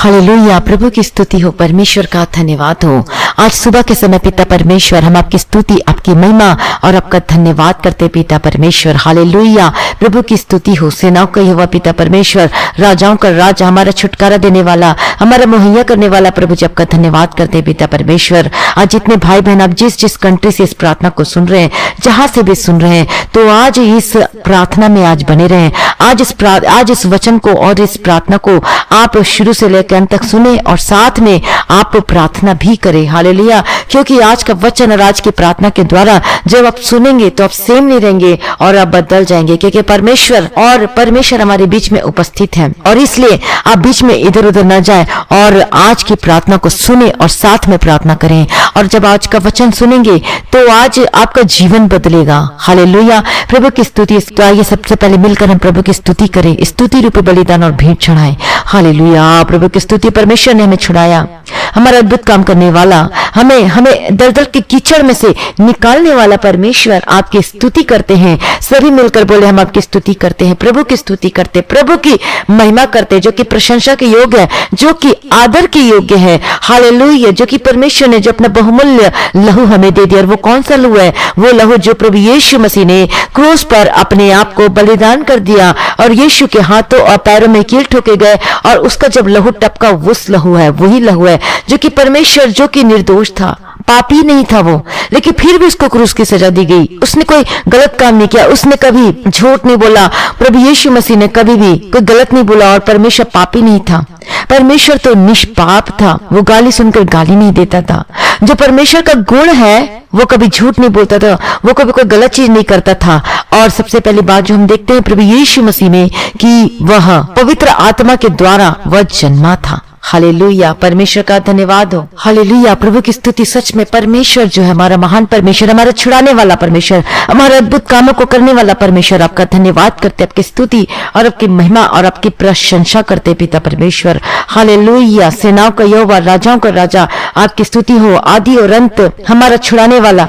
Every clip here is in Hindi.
हालेलुया, प्रभु की स्तुति हो, परमेश्वर का धन्यवाद हो। आज सुबह के समय पिता परमेश्वर हम आपकी स्तुति, आपकी महिमा और आपका धन्यवाद करते पिता परमेश्वर। हालेलुया, प्रभु की स्तुति हो, सेनाओं का यहोवा पिता परमेश्वर, राजाओं का राजा, हमारा छुटकारा देने वाला, हमारा मुहैया करने वाला प्रभु जी, आपका धन्यवाद करते पिता परमेश्वर। आज जितने भाई बहन आप जिस जिस कंट्री से इस प्रार्थना को सुन रहे हैं, जहां से भी सुन रहे हैं, तो आज इस प्रार्थना में आज बने रहें। आज इस वचन को और इस प्रार्थना को आप शुरू से लेकर अंत तक सुने और साथ में आप प्रार्थना भी करें। हालेलुया, क्योंकि आज का वचन और आज की प्रार्थना के द्वारा जब आप सुनेंगे तो आप सेम नहीं रहेंगे और आप बदल जाएंगे, क्योंकि परमेश्वर हमारे बीच में उपस्थित है। और इसलिए आप बीच में इधर उधर न जाए और आज की प्रार्थना को सुने और साथ में प्रार्थना करें। और जब आज का वचन सुनेंगे तो आज आपका जीवन बदलेगा। हालेलुया, प्रभु की स्तुति। तो आइए सबसे पहले मिलकर हम प्रभु की स्तुति करें, स्तुति रूपी बलिदान और भेंट चढ़ाएं। हालेलुया, प्रभु की स्तुति। परमेश्वर ने हमें छुड़ाया, हमारा अद्भुत काम करने वाला, हमें दलदल के कीचड़ में से निकालने वाला परमेश्वर, आपकी स्तुति करते हैं। सभी मिलकर बोले, हम आपकी स्तुति करते हैं, प्रभु की स्तुति करते, प्रभु की महिमा करते, जो कि प्रशंसा के योग्य है, जो कि आदर के योग्य है। हालेलुया, जो कि परमेश्वर ने जो अपना बहुमूल्य लहू हमें दे दिया। और वो कौन सा लहू है? वो लहू जो प्रभु यीशु मसीह ने क्रूस पर अपने आप को बलिदान कर दिया और यीशु के हाथों और पैरों में कील ठोके गए और उसका जब लहू टपका, उस लहू है, वही लहू है जो कि परमेश्वर, जो कि निर्दोष था, पापी नहीं था वो, लेकिन फिर भी उसको क्रूस की सजा दी गई। उसने कोई गलत काम नहीं किया, उसने कभी झूठ नहीं बोला। प्रभु यीशु मसीह ने कभी भी कोई गलत नहीं बोला और परमेश्वर पापी नहीं था। परमेश्वर तो निष्पाप था, वो गाली सुनकर गाली नहीं देता था। जो परमेश्वर का गुण है, वो कभी झूठ नहीं बोलता था, वो कभी कोई गलत चीज नहीं करता था। और सबसे पहली बात जो हम देखते हैं प्रभु यीशु मसीह में, कि वह पवित्र आत्मा के द्वारा वह जन्मा था। हालेलुया, परमेश्वर का धन्यवाद हो। हालेलुया, प्रभु की स्तुति। सच में परमेश्वर जो है हमारा महान परमेश्वर, हमारा छुड़ाने वाला परमेश्वर, हमारे अद्भुत कामों को करने वाला परमेश्वर, आपका धन्यवाद करते, आपकी स्तुति और आपकी महिमा और आपकी प्रशंसा करते पिता परमेश्वर। हालेलुया, सेनाओं का यहोवा, राजाओं का राजा, आपकी स्तुति हो। आदि और अंत, हमारा छुड़ाने वाला,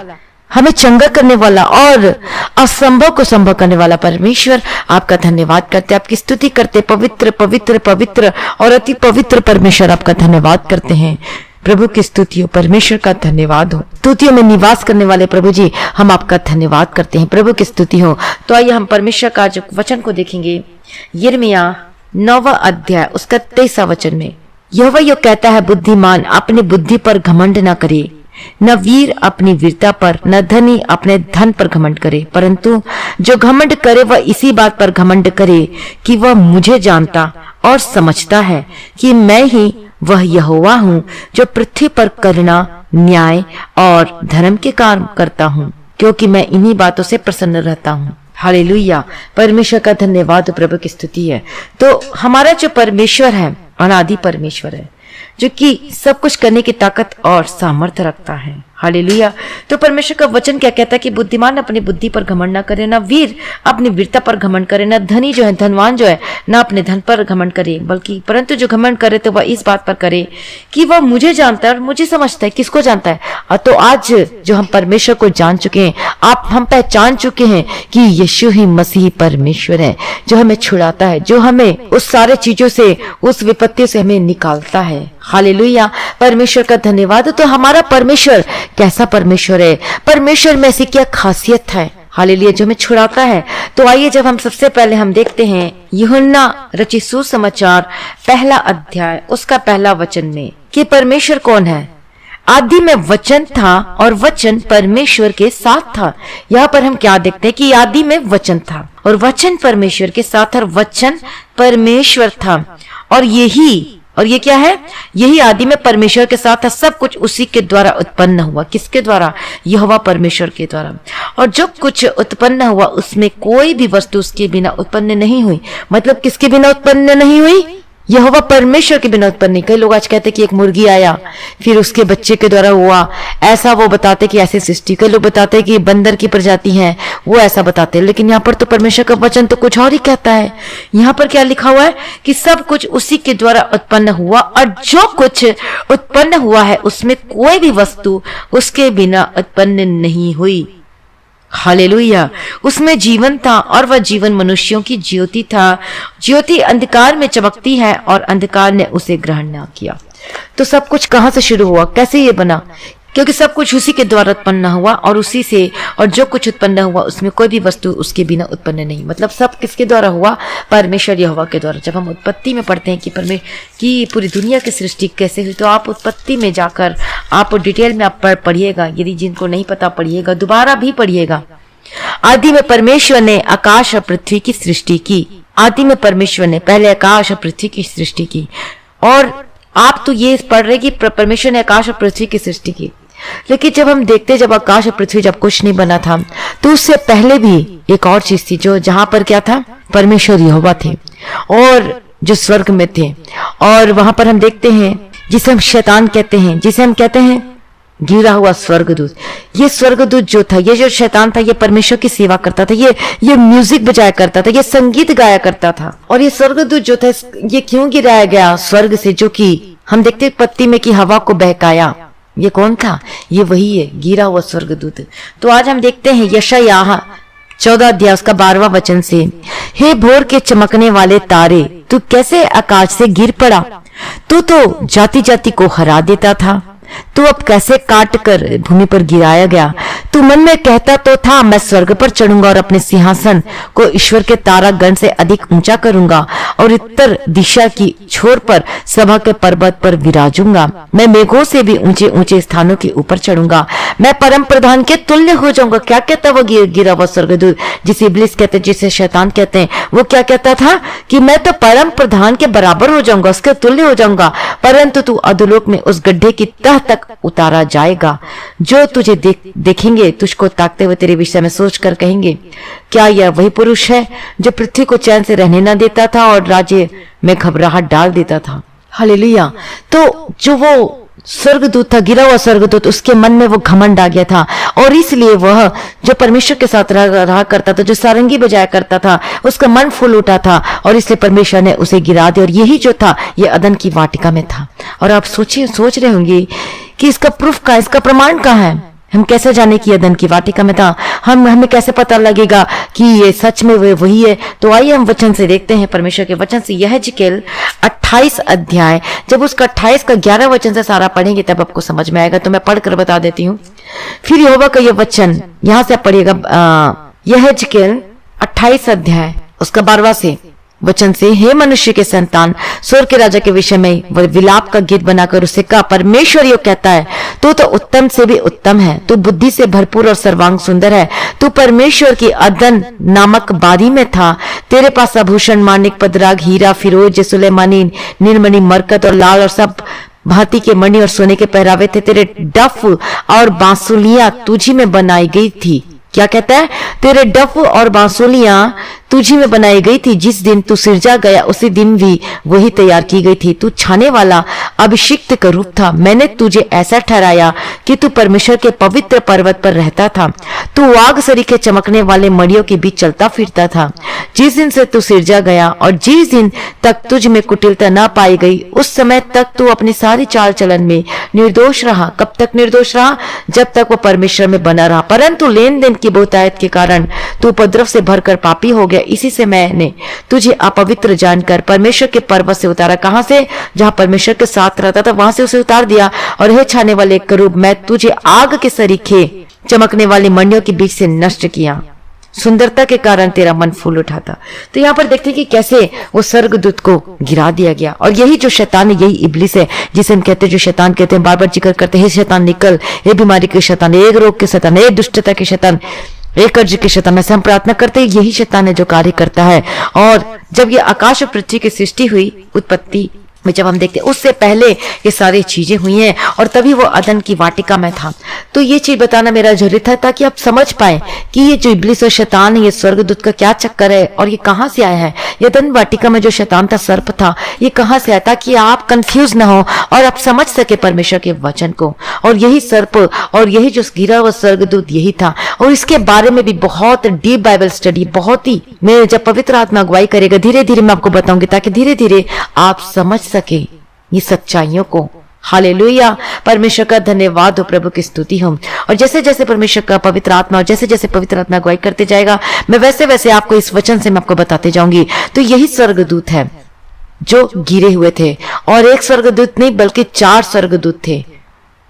हमें चंगा करने वाला और असंभव को संभव करने वाला परमेश्वर, आपका धन्यवाद करते, आपकी स्तुति करते। पवित्र पवित्र पवित्र और अति पवित्र परमेश्वर, आपका धन्यवाद करते हैं। प्रभु की स्तुति हो, परमेश्वर का धन्यवाद हो। स्तुतियों में निवास करने वाले प्रभु जी, हम आपका धन्यवाद करते हैं। प्रभु की स्तुति हो। तो आइए हम परमेश्वर का जो वचन को देखेंगे, यिर्मयाह 9वां अध्याय उसका 23वां वचन में यहोवा यो कहता है, बुद्धिमान अपनी बुद्धि पर घमंड न करे, न वीर अपनी वीरता पर, न धनी अपने धन पर घमंड करे, परंतु जो घमंड करे वह इसी बात पर घमंड करे कि वह मुझे जानता और समझता है कि मैं ही वह यहोवा हूँ, जो पृथ्वी पर करुणा, न्याय और धर्म के काम करता हूँ, क्योंकि मैं इन्हीं बातों से प्रसन्न रहता हूँ। हालेलुया, परमेश्वर का धन्यवाद, प्रभु की स्तुति है। तो हमारा जो परमेश्वर है, अनादि परमेश्वर है, जो कि सब कुछ करने की ताकत और सामर्थ्य रखता है। हालेलुया, तो परमेश्वर का वचन क्या कहता है कि बुद्धिमान अपनी बुद्धि पर घमंड न करे, ना वीर अपनी वीरता पर घमंड करे, ना धनी जो है, धनवान जो है, ना अपने धन पर घमंड करे, बल्कि परंतु जो घमंड करे तो वह इस बात पर करे कि वह मुझे जानता है और मुझे समझता है। किसको जानता है? तो आज जो हम परमेश्वर को जान चुके हैं, हम पहचान चुके हैं कि यीशु ही मसीह परमेश्वर है, जो हमें छुड़ाता है, जो हमें उस सारे चीजों से, उस विपत्ति से हमें निकालता है। हालेलुया, परमेश्वर का धन्यवाद। तो हमारा परमेश्वर कैसा परमेश्वर है? परमेश्वर में ऐसी क्या खासियत है? हालेलुया, जो हमें छुड़ाता है। तो आइए जब हम सबसे पहले हम देखते हैं यूहन्ना रचित सुसमाचार 1 अध्याय उसका 1 वचन में, कि परमेश्वर कौन है? आदि में वचन था और वचन परमेश्वर के साथ था। यहाँ पर हम क्या देखते हैं कि आदि में वचन था और वचन परमेश्वर के साथ, और वचन परमेश्वर था। और ये क्या है? यही आदि में परमेश्वर के साथ था। सब कुछ उसी के द्वारा उत्पन्न हुआ। किसके द्वारा? यहोवा परमेश्वर के द्वारा। और जो कुछ उत्पन्न हुआ उसमें कोई भी वस्तु उसके बिना उत्पन्न नहीं हुई। मतलब किसके बिना उत्पन्न नहीं हुई? यहोवा परमेश्वर के बिना उत्पन्न नहीं। कई लोग आज कहते कि एक मुर्गी आया, फिर उसके बच्चे के द्वारा हुआ, ऐसा वो बताते कि ऐसी सृष्टि। कई लोग बताते कि बंदर की प्रजाति है, वो ऐसा बताते हैं। लेकिन यहाँ पर तो परमेश्वर का वचन तो कुछ और ही कहता है। यहाँ पर क्या लिखा हुआ है कि सब कुछ उसी के द्वारा उत्पन्न हुआ, और जो कुछ उत्पन्न हुआ है उसमें कोई भी वस्तु उसके बिना उत्पन्न नहीं हुई। हालेलुया। उसमें जीवन था और वह जीवन मनुष्यों की ज्योति था। ज्योति अंधकार में चमकती है और अंधकार ने उसे ग्रहण न किया। तो सब कुछ कहां से शुरू हुआ, कैसे ये बना? क्योंकि सब कुछ उसी के द्वारा उत्पन्न हुआ और उसी से, और जो कुछ उत्पन्न हुआ उसमें कोई भी वस्तु उसके बिना उत्पन्न नहीं। मतलब सब किसके द्वारा हुआ? परमेश्वर यहोवा के द्वारा। जब हम उत्पत्ति में पढ़ते हैं कि पूरी दुनिया की सृष्टि कैसे हुई, तो आप उत्पत्ति में जाकर आप डिटेल में आप पढ़िएगा। यदि जिनको नहीं पता पढ़िएगा, दोबारा भी पढ़िएगा। आदि में परमेश्वर ने आकाश और पृथ्वी की सृष्टि की। आदि में परमेश्वर ने पहले आकाश और पृथ्वी की सृष्टि की। और आप तो ये पढ़ रहे कि परमेश्वर ने आकाश और पृथ्वी की सृष्टि की, लेकिन जब हम देखते जब आकाश और पृथ्वी जब कुछ नहीं बना था, तो उससे पहले भी एक और चीज थी जो जहां पर क्या था? परमेश्वर यहोवा थे और जो स्वर्ग में थे। और वहां पर हम देखते हैं जिसे हम शैतान कहते हैं, जिसे हम कहते हैं गिरा हुआ स्वर्गदूत। ये स्वर्गदूत जो था, ये जो शैतान था, ये परमेश्वर की सेवा करता था। ये म्यूजिक बजाया करता था, ये संगीत गाया करता था। और ये स्वर्गदूत जो था, ये क्यों गिराया गया स्वर्ग से? जो कि हम देखते पत्ती में कि हवा को बहकाया। ये कौन था? ये वही है, गिरा हुआ स्वर्गदूत। तो आज हम देखते हैं यशायाह 14 अध्याय उसका 12वां वचन से, हे भोर के चमकने वाले तारे, तू कैसे आकाश से गिर पड़ा? तू तो जाति जाति को हरा देता था, तू अब कैसे काट कर भूमि पर गिराया गया? तू मन में कहता तो था, मैं स्वर्ग पर चढ़ूंगा और अपने सिंहासन को ईश्वर के तारागण से अधिक ऊंचा करूंगा और उत्तर दिशा की छोर पर सभा के पर्वत पर विराजूंगा। मैं मेघों से भी ऊंचे ऊंचे स्थानों के ऊपर चढ़ूंगा, मैं परम प्रधान के तुल्य हो जाऊंगा। क्या कहता वो गिरा हुआ स्वर्गदूत, जिसे इब्लिस कहते हैं, जिसे शैतान कहते हैं? वो क्या कहता था कि मैं तो परम प्रधान के बराबर हो जाऊंगा, उसके तुल्य हो जाऊंगा। परंतु तू अधोलोक में उस गड्ढे की तह तक उतारा जाएगा। जो तुझे देखेंगे तुझको ताकते हुए तेरे विषय में सोच कर कहेंगे, क्या यह वही पुरुष है जो पृथ्वी को चैन से रहने न देता था और राज्य में घबराहट डाल देता था? हालेलुया। तो जो वो स्वर्गदूत था, गिरा हुआ स्वर्गदूत, उसके मन में वो घमंड आ गया था और इसलिए वह जो परमेश्वर के साथ रहा करता था, जो सारंगी बजाया करता था, उसका मन फूल उठा था और इसलिए परमेश्वर ने उसे गिरा दिया। और यही जो था ये अदन की वाटिका में था। और आप सोच रहे होंगे कि इसका प्रूफ का, इसका प्रमाण कहाँ है? हम कैसे जाने कि अदन की वाटिका में था? हमें कैसे पता लगेगा कि ये सच में वही है? तो आइए हम वचन से देखते हैं, परमेश्वर के वचन से। यह यहेजकेल 28 अध्याय, जब उसका 28 का 11 वचन से सारा पढ़ेंगे तब आपको समझ में आएगा। तो मैं पढ़कर बता देती हूँ। फिर यहोवा का यह वचन, यहां से आप पढ़िएगा, यहेजकेल 28 अध्याय उसका 12वां से वचन से, हे मनुष्य के संतान, स्वर्ग के राजा के विषय में विलाप का गीत बनाकर उसे कहा, परमेश्वर यो कहता है, तू तो उत्तम से भी उत्तम है, तू बुद्धि से भरपूर और सर्वांग सुंदर है, तू परमेश्वर की अदन नामक बारी में था। तेरे पास आभूषण, मानिक, पदराग, हीरा, फिरोज, सुलेमानी, नीलमणि, मरकत और लाल और सब भांति के मणि और सोने के पहरावे थे। तेरे डफ और बांसुलियां तुझी में बनाई गई थी। क्या कहता है? तेरे डफ और बांसुलियां तुझी में बनाई गई थी। जिस दिन तू सिरजा गया उसी दिन भी वही तैयार की गई थी। तू छाने वाला अभिषिक्त का रूप था। मैंने तुझे ऐसा ठहराया कि तू परमेश्वर के पवित्र पर्वत पर रहता था। तू आग सरीखे चमकने वाले मड़ियों के बीच चलता फिरता था। जिस दिन से तू सिरजा गया और जिस दिन तक तुझ में कुटिलता न पाई गई, उस समय तक तू अपनी सारी चाल चलन में निर्दोष रहा। कब तक निर्दोष रहा? जब तक वो परमेश्वर में बना रहा। परंतु लेन देन की बहुतायत के कारण तू उपद्रव से भरकर पापी हो गया। इसी से मैंने तुझे अपवित्र जानकर परमेश्वर के पर्वत से उतारा। कहां से? जहां परमेश्वर के साथ रहता था, वहां से उसे उतार दिया। और हे छाने वाले करूब, मैं तुझे आग के सरीखे चमकने वाली मणियों के बीच से नष्ट किया। सुंदरता के कारण तेरा मन फूल उठा था। तो यहाँ पर देखते हैं कि कैसे वो स्वर्गदूत को गिरा दिया गया। और यही जो शैतान है, यही इब्लिस है, जिसे हम कहते हैं, जो शैतान कहते हैं, बार बार जिक्र करते हैं, शैतान निकल, ये बीमारी के शैतान, एक रोग के शैतान, एक दुष्टता के शैतान, एक कर्ज के शैतान। ऐसे हम प्रार्थना करते हैं, यही शैतान है जो कार्य करता है। और जब ये आकाश और पृथ्वी की सृष्टि हुई, उत्पत्ति में जब हम देखते हैं, उससे पहले ये सारी चीजें हुई हैं और तभी वो अदन की वाटिका में था। तो ये चीज बताना मेरा जरूरी था ताकि आप समझ पाए कि ये जो इब्लिस और शैतान है, ये स्वर्गदूत का क्या चक्कर है और ये कहां से आया है। ये अदन वाटिका में जो शैतान था, सर्प था, ये कहां से आया, ताकि आप कंफ्यूज ना हो और आप समझ सके परमेश्वर के वचन को। और यही सर्प और यही जो गिरा हुआ स्वर्गदूत यही था। और इसके बारे में भी बहुत डीप बाइबल स्टडी, बहुत ही, मैं जब पवित्र आत्मा अगुवाई करेगा, धीरे धीरे मैं आपको बताऊंगी ताकि धीरे धीरे आप समझ सके ये सच्चाइयों को। हालेलुया। परमेश्वर का धन्यवाद हो, प्रभु की स्तुति हो। और जैसे जैसे परमेश्वर का पवित्र आत्मा और जैसे जैसे पवित्र आत्मा अगुवाई करते जाएगा, मैं वैसे वैसे आपको इस वचन से मैं आपको बताते जाऊंगी। तो यही स्वर्गदूत है जो गिरे हुए थे, और एक स्वर्गदूत नहीं बल्कि 4 स्वर्गदूत थे।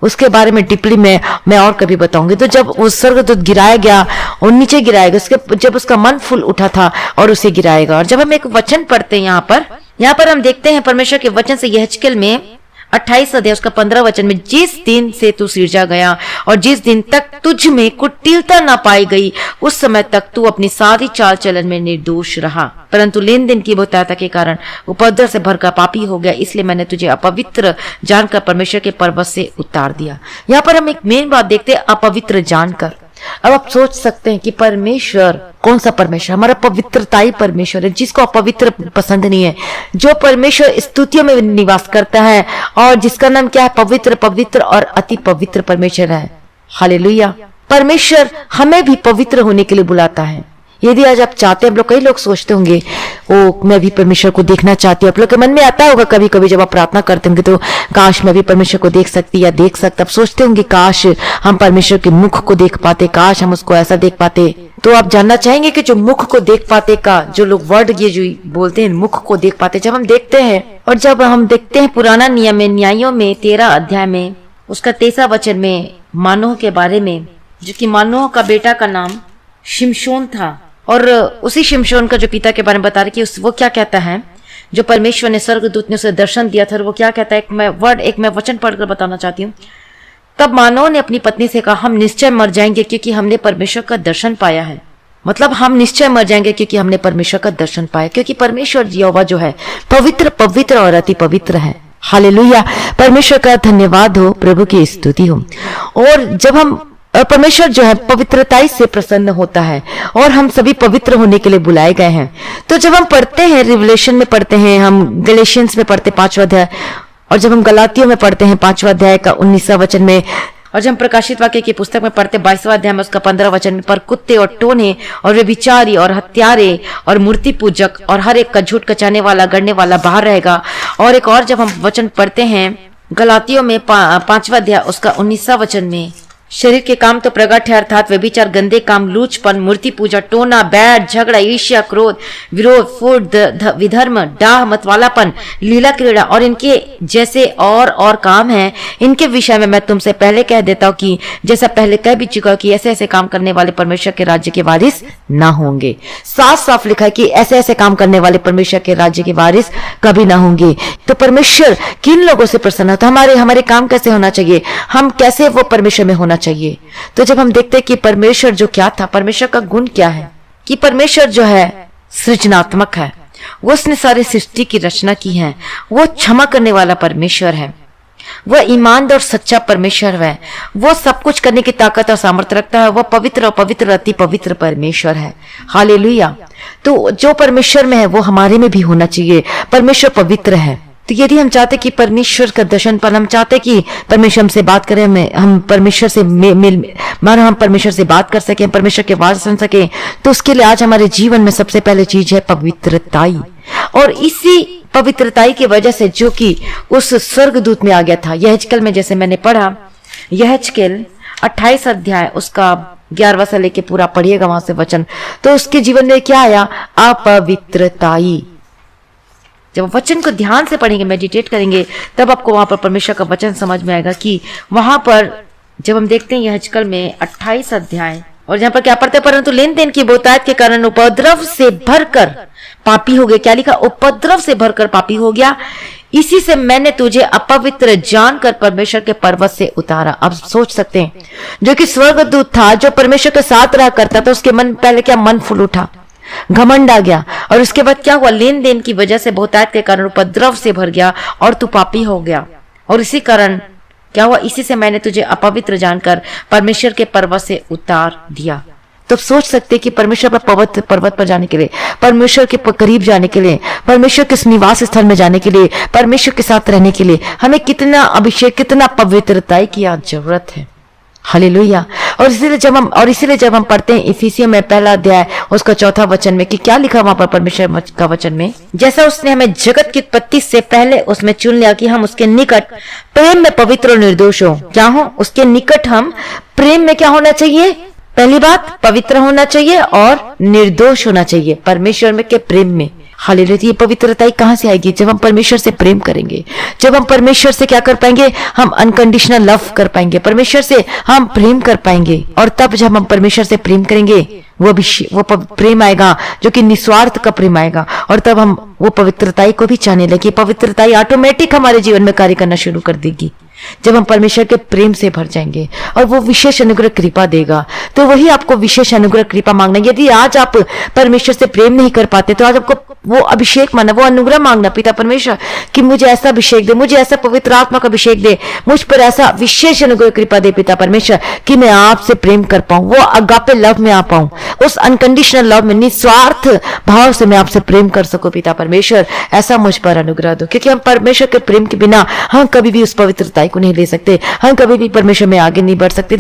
उसके बारे में टिप्पणी में मैं और कभी बताऊंगी। तो जब उस स्वर्गदूत गिराया गया और नीचे गिराएगा, उसके जब उसका मन फूल उठा था और उसे गिराएगा। और जब हम एक वचन पढ़ते हैं यहाँ पर हम देखते हैं परमेश्वर के वचन से यहेजकेल में 28 अध्याय उसका 15 वचन में, जिस दिन से तू सिरजा गया और जिस दिन तक तुझ में कुटिलता न पाई गई, उस समय तक तू अपनी सारी चाल चलन में निर्दोष रहा, परंतु लेन देन की बहुतायता के कारण उपद्रव से भरकर पापी हो गया, इसलिए मैंने तुझे अपवित्र जानकर परमेश्वर के पर्वत से उतार दिया। यहाँ पर हम एक मेन बात देखते हैं, अपवित्र जानकर। अब आप सोच सकते हैं कि परमेश्वर कौन सा परमेश्वर? हमारा पवित्रताई परमेश्वर है, जिसको अपवित्र पसंद नहीं है, जो परमेश्वर स्तुतियों में निवास करता है और जिसका नाम क्या है? पवित्र, पवित्र और अति पवित्र परमेश्वर है। हालेलुया। परमेश्वर हमें भी पवित्र होने के लिए बुलाता है। यदि आज आप चाहते हैं, आप लोग, कई लोग सोचते होंगे ओ मैं भी परमेश्वर को देखना चाहती हूँ। आप लोग के मन में आता होगा कभी कभी जब आप प्रार्थना करते होंगे, तो काश मैं भी परमेश्वर को देख सकती या देख सकता। आप सोचते होंगे काश हम परमेश्वर के मुख को देख पाते, काश हम उसको ऐसा देख पाते। तो आप जानना चाहेंगे कि जो मुख को देख पाते का जो लोग वर्ड ये जो बोलते हैं, मुख को देख पाते, जब हम देखते हैं और जब हम देखते हैं पुराना नियम में न्यायों में 13 अध्याय में उसका 23 वचन में मानोह के बारे में, जो कि मानोह का बेटा का नाम शिमशोन था, और उसी शिमशोन का जो पिता के बारे में बता रहे कि वो क्या कहता है, जो परमेश्वर ने स्वर्गदूत ने उसे दर्शन दिया था, वो क्या कहता है। एक मैं वचन पढ़कर बताना चाहती हूँ। तब मानोह ने अपनी पत्नी से कहा, हम निश्चय मर जाएंगे क्योंकि हमने परमेश्वर का दर्शन पाया है। मतलब हम निश्चय मर जाएंगे क्योंकि हमने परमेश्वर का दर्शन पाया, क्योंकि परमेश्वर यहोवा जो है पवित्र, पवित्र और अति पवित्र है। हालेलुया। परमेश्वर का धन्यवाद हो, प्रभु की स्तुति हो। और जब हम परमेश्वर जो है पवित्रताई से प्रसन्न होता है और हम सभी पवित्र होने के लिए बुलाए गए हैं। तो जब हम पढ़ते हैं, रिवलेशन में पढ़ते हैं, हम गलेशियंस में पढ़ते 5वां अध्याय, और जब हम गलातियों में पढ़ते हैं 5वां अध्याय का 19वां वचन में, और जब हम प्रकाशित वाक्य की पुस्तक में पढ़ते 22वां अध्याय में उसका 15 वचन में, पर कुत्ते और टोने और व्यभिचारी और हत्यारे और मूर्ति पूजक और हर एक का झूठ कचाने वाला, गढ़ने वाला बाहर रहेगा। और एक और जब हम वचन पढ़ते हैं गलातियों में 5वां अध्याय उसका 19वां वचन में, शरीर के काम तो प्रगट है, अर्थात व्यभिचार, गंदे काम, लूचपन, मूर्ति पूजा, टोना, बैर, झगड़ा, ईर्ष्या, क्रोध, विरोध, फूट, विधर्म, डाह, मतवालापन, लीला क्रीड़ा और इनके जैसे और काम हैं। इनके विषय में मैं तुमसे पहले कह देता हूँ कि जैसा पहले कह भी चुका कि ऐसे ऐसे काम करने वाले परमेश्वर के राज्य के वारिस ना होंगे। साफ साफ लिखा है कि ऐसे ऐसे काम करने वाले परमेश्वर के राज्य के वारिस कभी ना होंगे। तो परमेश्वर किन लोगों से प्रसन्न होता? हमारे काम कैसे होना चाहिए? हम कैसे वो परमेश्वर में होना चाहिए? तो जब हम देखते हैं कि परमेश्वर जो क्या था, परमेश्वर का गुण क्या है, कि परमेश्वर जो है सृजनात्मक है, वो उसने सारे सृष्टि की रचना की है, वो क्षमा करने वाला परमेश्वर है, वह ईमानदार और सच्चा परमेश्वर है, वो सब कुछ करने की ताकत और सामर्थ्य रखता है, वह पवित्र और पवित्र अति पवित्र परमेश्वर है। हालेलुया। तो जो परमेश्वर में है वो हमारे में भी होना चाहिए। परमेश्वर पवित्र है। तो यदि हम चाहते कि परमेश्वर का दर्शन पर, हम चाहते कि परमेश्वर हमसे बात करें, हम परमेश्वर से हम परमेश्वर से बात कर सकें, परमेश्वर के वाद सुन सकें, तो उसके लिए आज हमारे जीवन में सबसे पहले चीज है पवित्रताई। और इसी पवित्रताई की वजह से जो कि उस स्वर्गदूत में आ गया था, यहेजकेल में जैसे मैंने पढ़ा, यहेजकेल 28 अध्याय उसका 11वां से लेके पूरा पढ़िएगा वहां से वचन, तो उसके जीवन में क्या आया? अपवित्रताई। जब वचन को ध्यान से पढ़ेंगे, मेडिटेट करेंगे, तब आपको वहां पर परमेश्वर का वचन समझ में आएगा कि वहां पर जब हम देखते हैं यहेजकेल में 28 अध्याय, और जहां पर क्या पढ़ते हैं, परंतु लेन देन की बहुतायत के कारण उपद्रव से भरकर पापी हो गया। क्या लिखा? उपद्रव से भरकर पापी हो गया, इसी से मैंने तुझे अपवित्र जानकर परमेश्वर के पर्वत से उतारा। अब सोच सकते हैं, जो कि स्वर्गदूत था, जो परमेश्वर के साथ रहा करता था, उसके मन पहले क्या? मन फूल उठा, घमंड आ गया, और उसके बाद क्या हुआ? लेन देन की वजह से बहुतायत के कारण उपद्रव से भर गया और तू पापी हो गया, और इसी कारण क्या हुआ? इसी से मैंने तुझे अपवित्र जानकर परमेश्वर के पर्वत से उतार दिया। तो सोच सकते कि परमेश्वर पर पर्वत पर जाने के लिए, परमेश्वर के करीब जाने के लिए, परमेश्वर के निवास स्थल में जाने के लिए, परमेश्वर के साथ रहने के लिए हमें कितना अभिषेक, कितना पवित्रताई की आज जरूरत है। हालेलुया। और इसीलिए जब हम पढ़ते हैं इफिसियों में पहला अध्याय उसका 4था वचन में कि क्या लिखा वहां पर परमेश्वर का वचन में, जैसा उसने हमें जगत की उत्पत्ति से पहले उसमें चुन लिया कि हम उसके निकट प्रेम में पवित्र और निर्दोष हो। क्या हो? उसके निकट हम प्रेम में क्या होना चाहिए? पहली बात पवित्र होना चाहिए और निर्दोष होना चाहिए परमेश्वर में के प्रेम में। हालेलुया। ये पवित्रता कहां से आएगी? जब हम परमेश्वर से प्रेम करेंगे, जब हम परमेश्वर से क्या कर पाएंगे? हम अनकंडीशनल लव कर पाएंगे, परमेश्वर से हम प्रेम कर पाएंगे। और तब जब हम परमेश्वर से प्रेम करेंगे वो प्रेम आएगा जो कि निस्वार्थ का प्रेम आएगा, और तब हम वो पवित्रता को भी चाहने लगे। पवित्रता ऑटोमेटिक हमारे जीवन में कार्य करना शुरू कर देगी जब हम परमेश्वर के प्रेम से भर जाएंगे, और वो विशेष अनुग्रह कृपा देगा। तो वही आपको विशेष अनुग्रह कृपा मांगना। यदि आज आप परमेश्वर से प्रेम नहीं कर पाते तो आज आपको वो अभिषेक मांगना, वो अनुग्रह मांगना, पिता परमेश्वर कि मुझे ऐसा अभिषेक दे, मुझे ऐसा पवित्र आत्मा का अभिषेक दे, मुझ पर ऐसा विशेष अनुग्रह कृपा दे पिता परमेश्वर कि मैं आपसे प्रेम कर पाऊं, वो अगापे लव में आ पाऊं, उस अनकंडीशनल लव में निस्वार्थ भाव से मैं आपसे प्रेम कर सकूं। पिता परमेश्वर ऐसा मुझ पर अनुग्रह दो, क्योंकि हम परमेश्वर के प्रेम के बिना हम कभी भी उस पवित्रता को नहीं ले सकते, हम कभी भी परमेश्वर में आगे नहीं बढ़ सकते।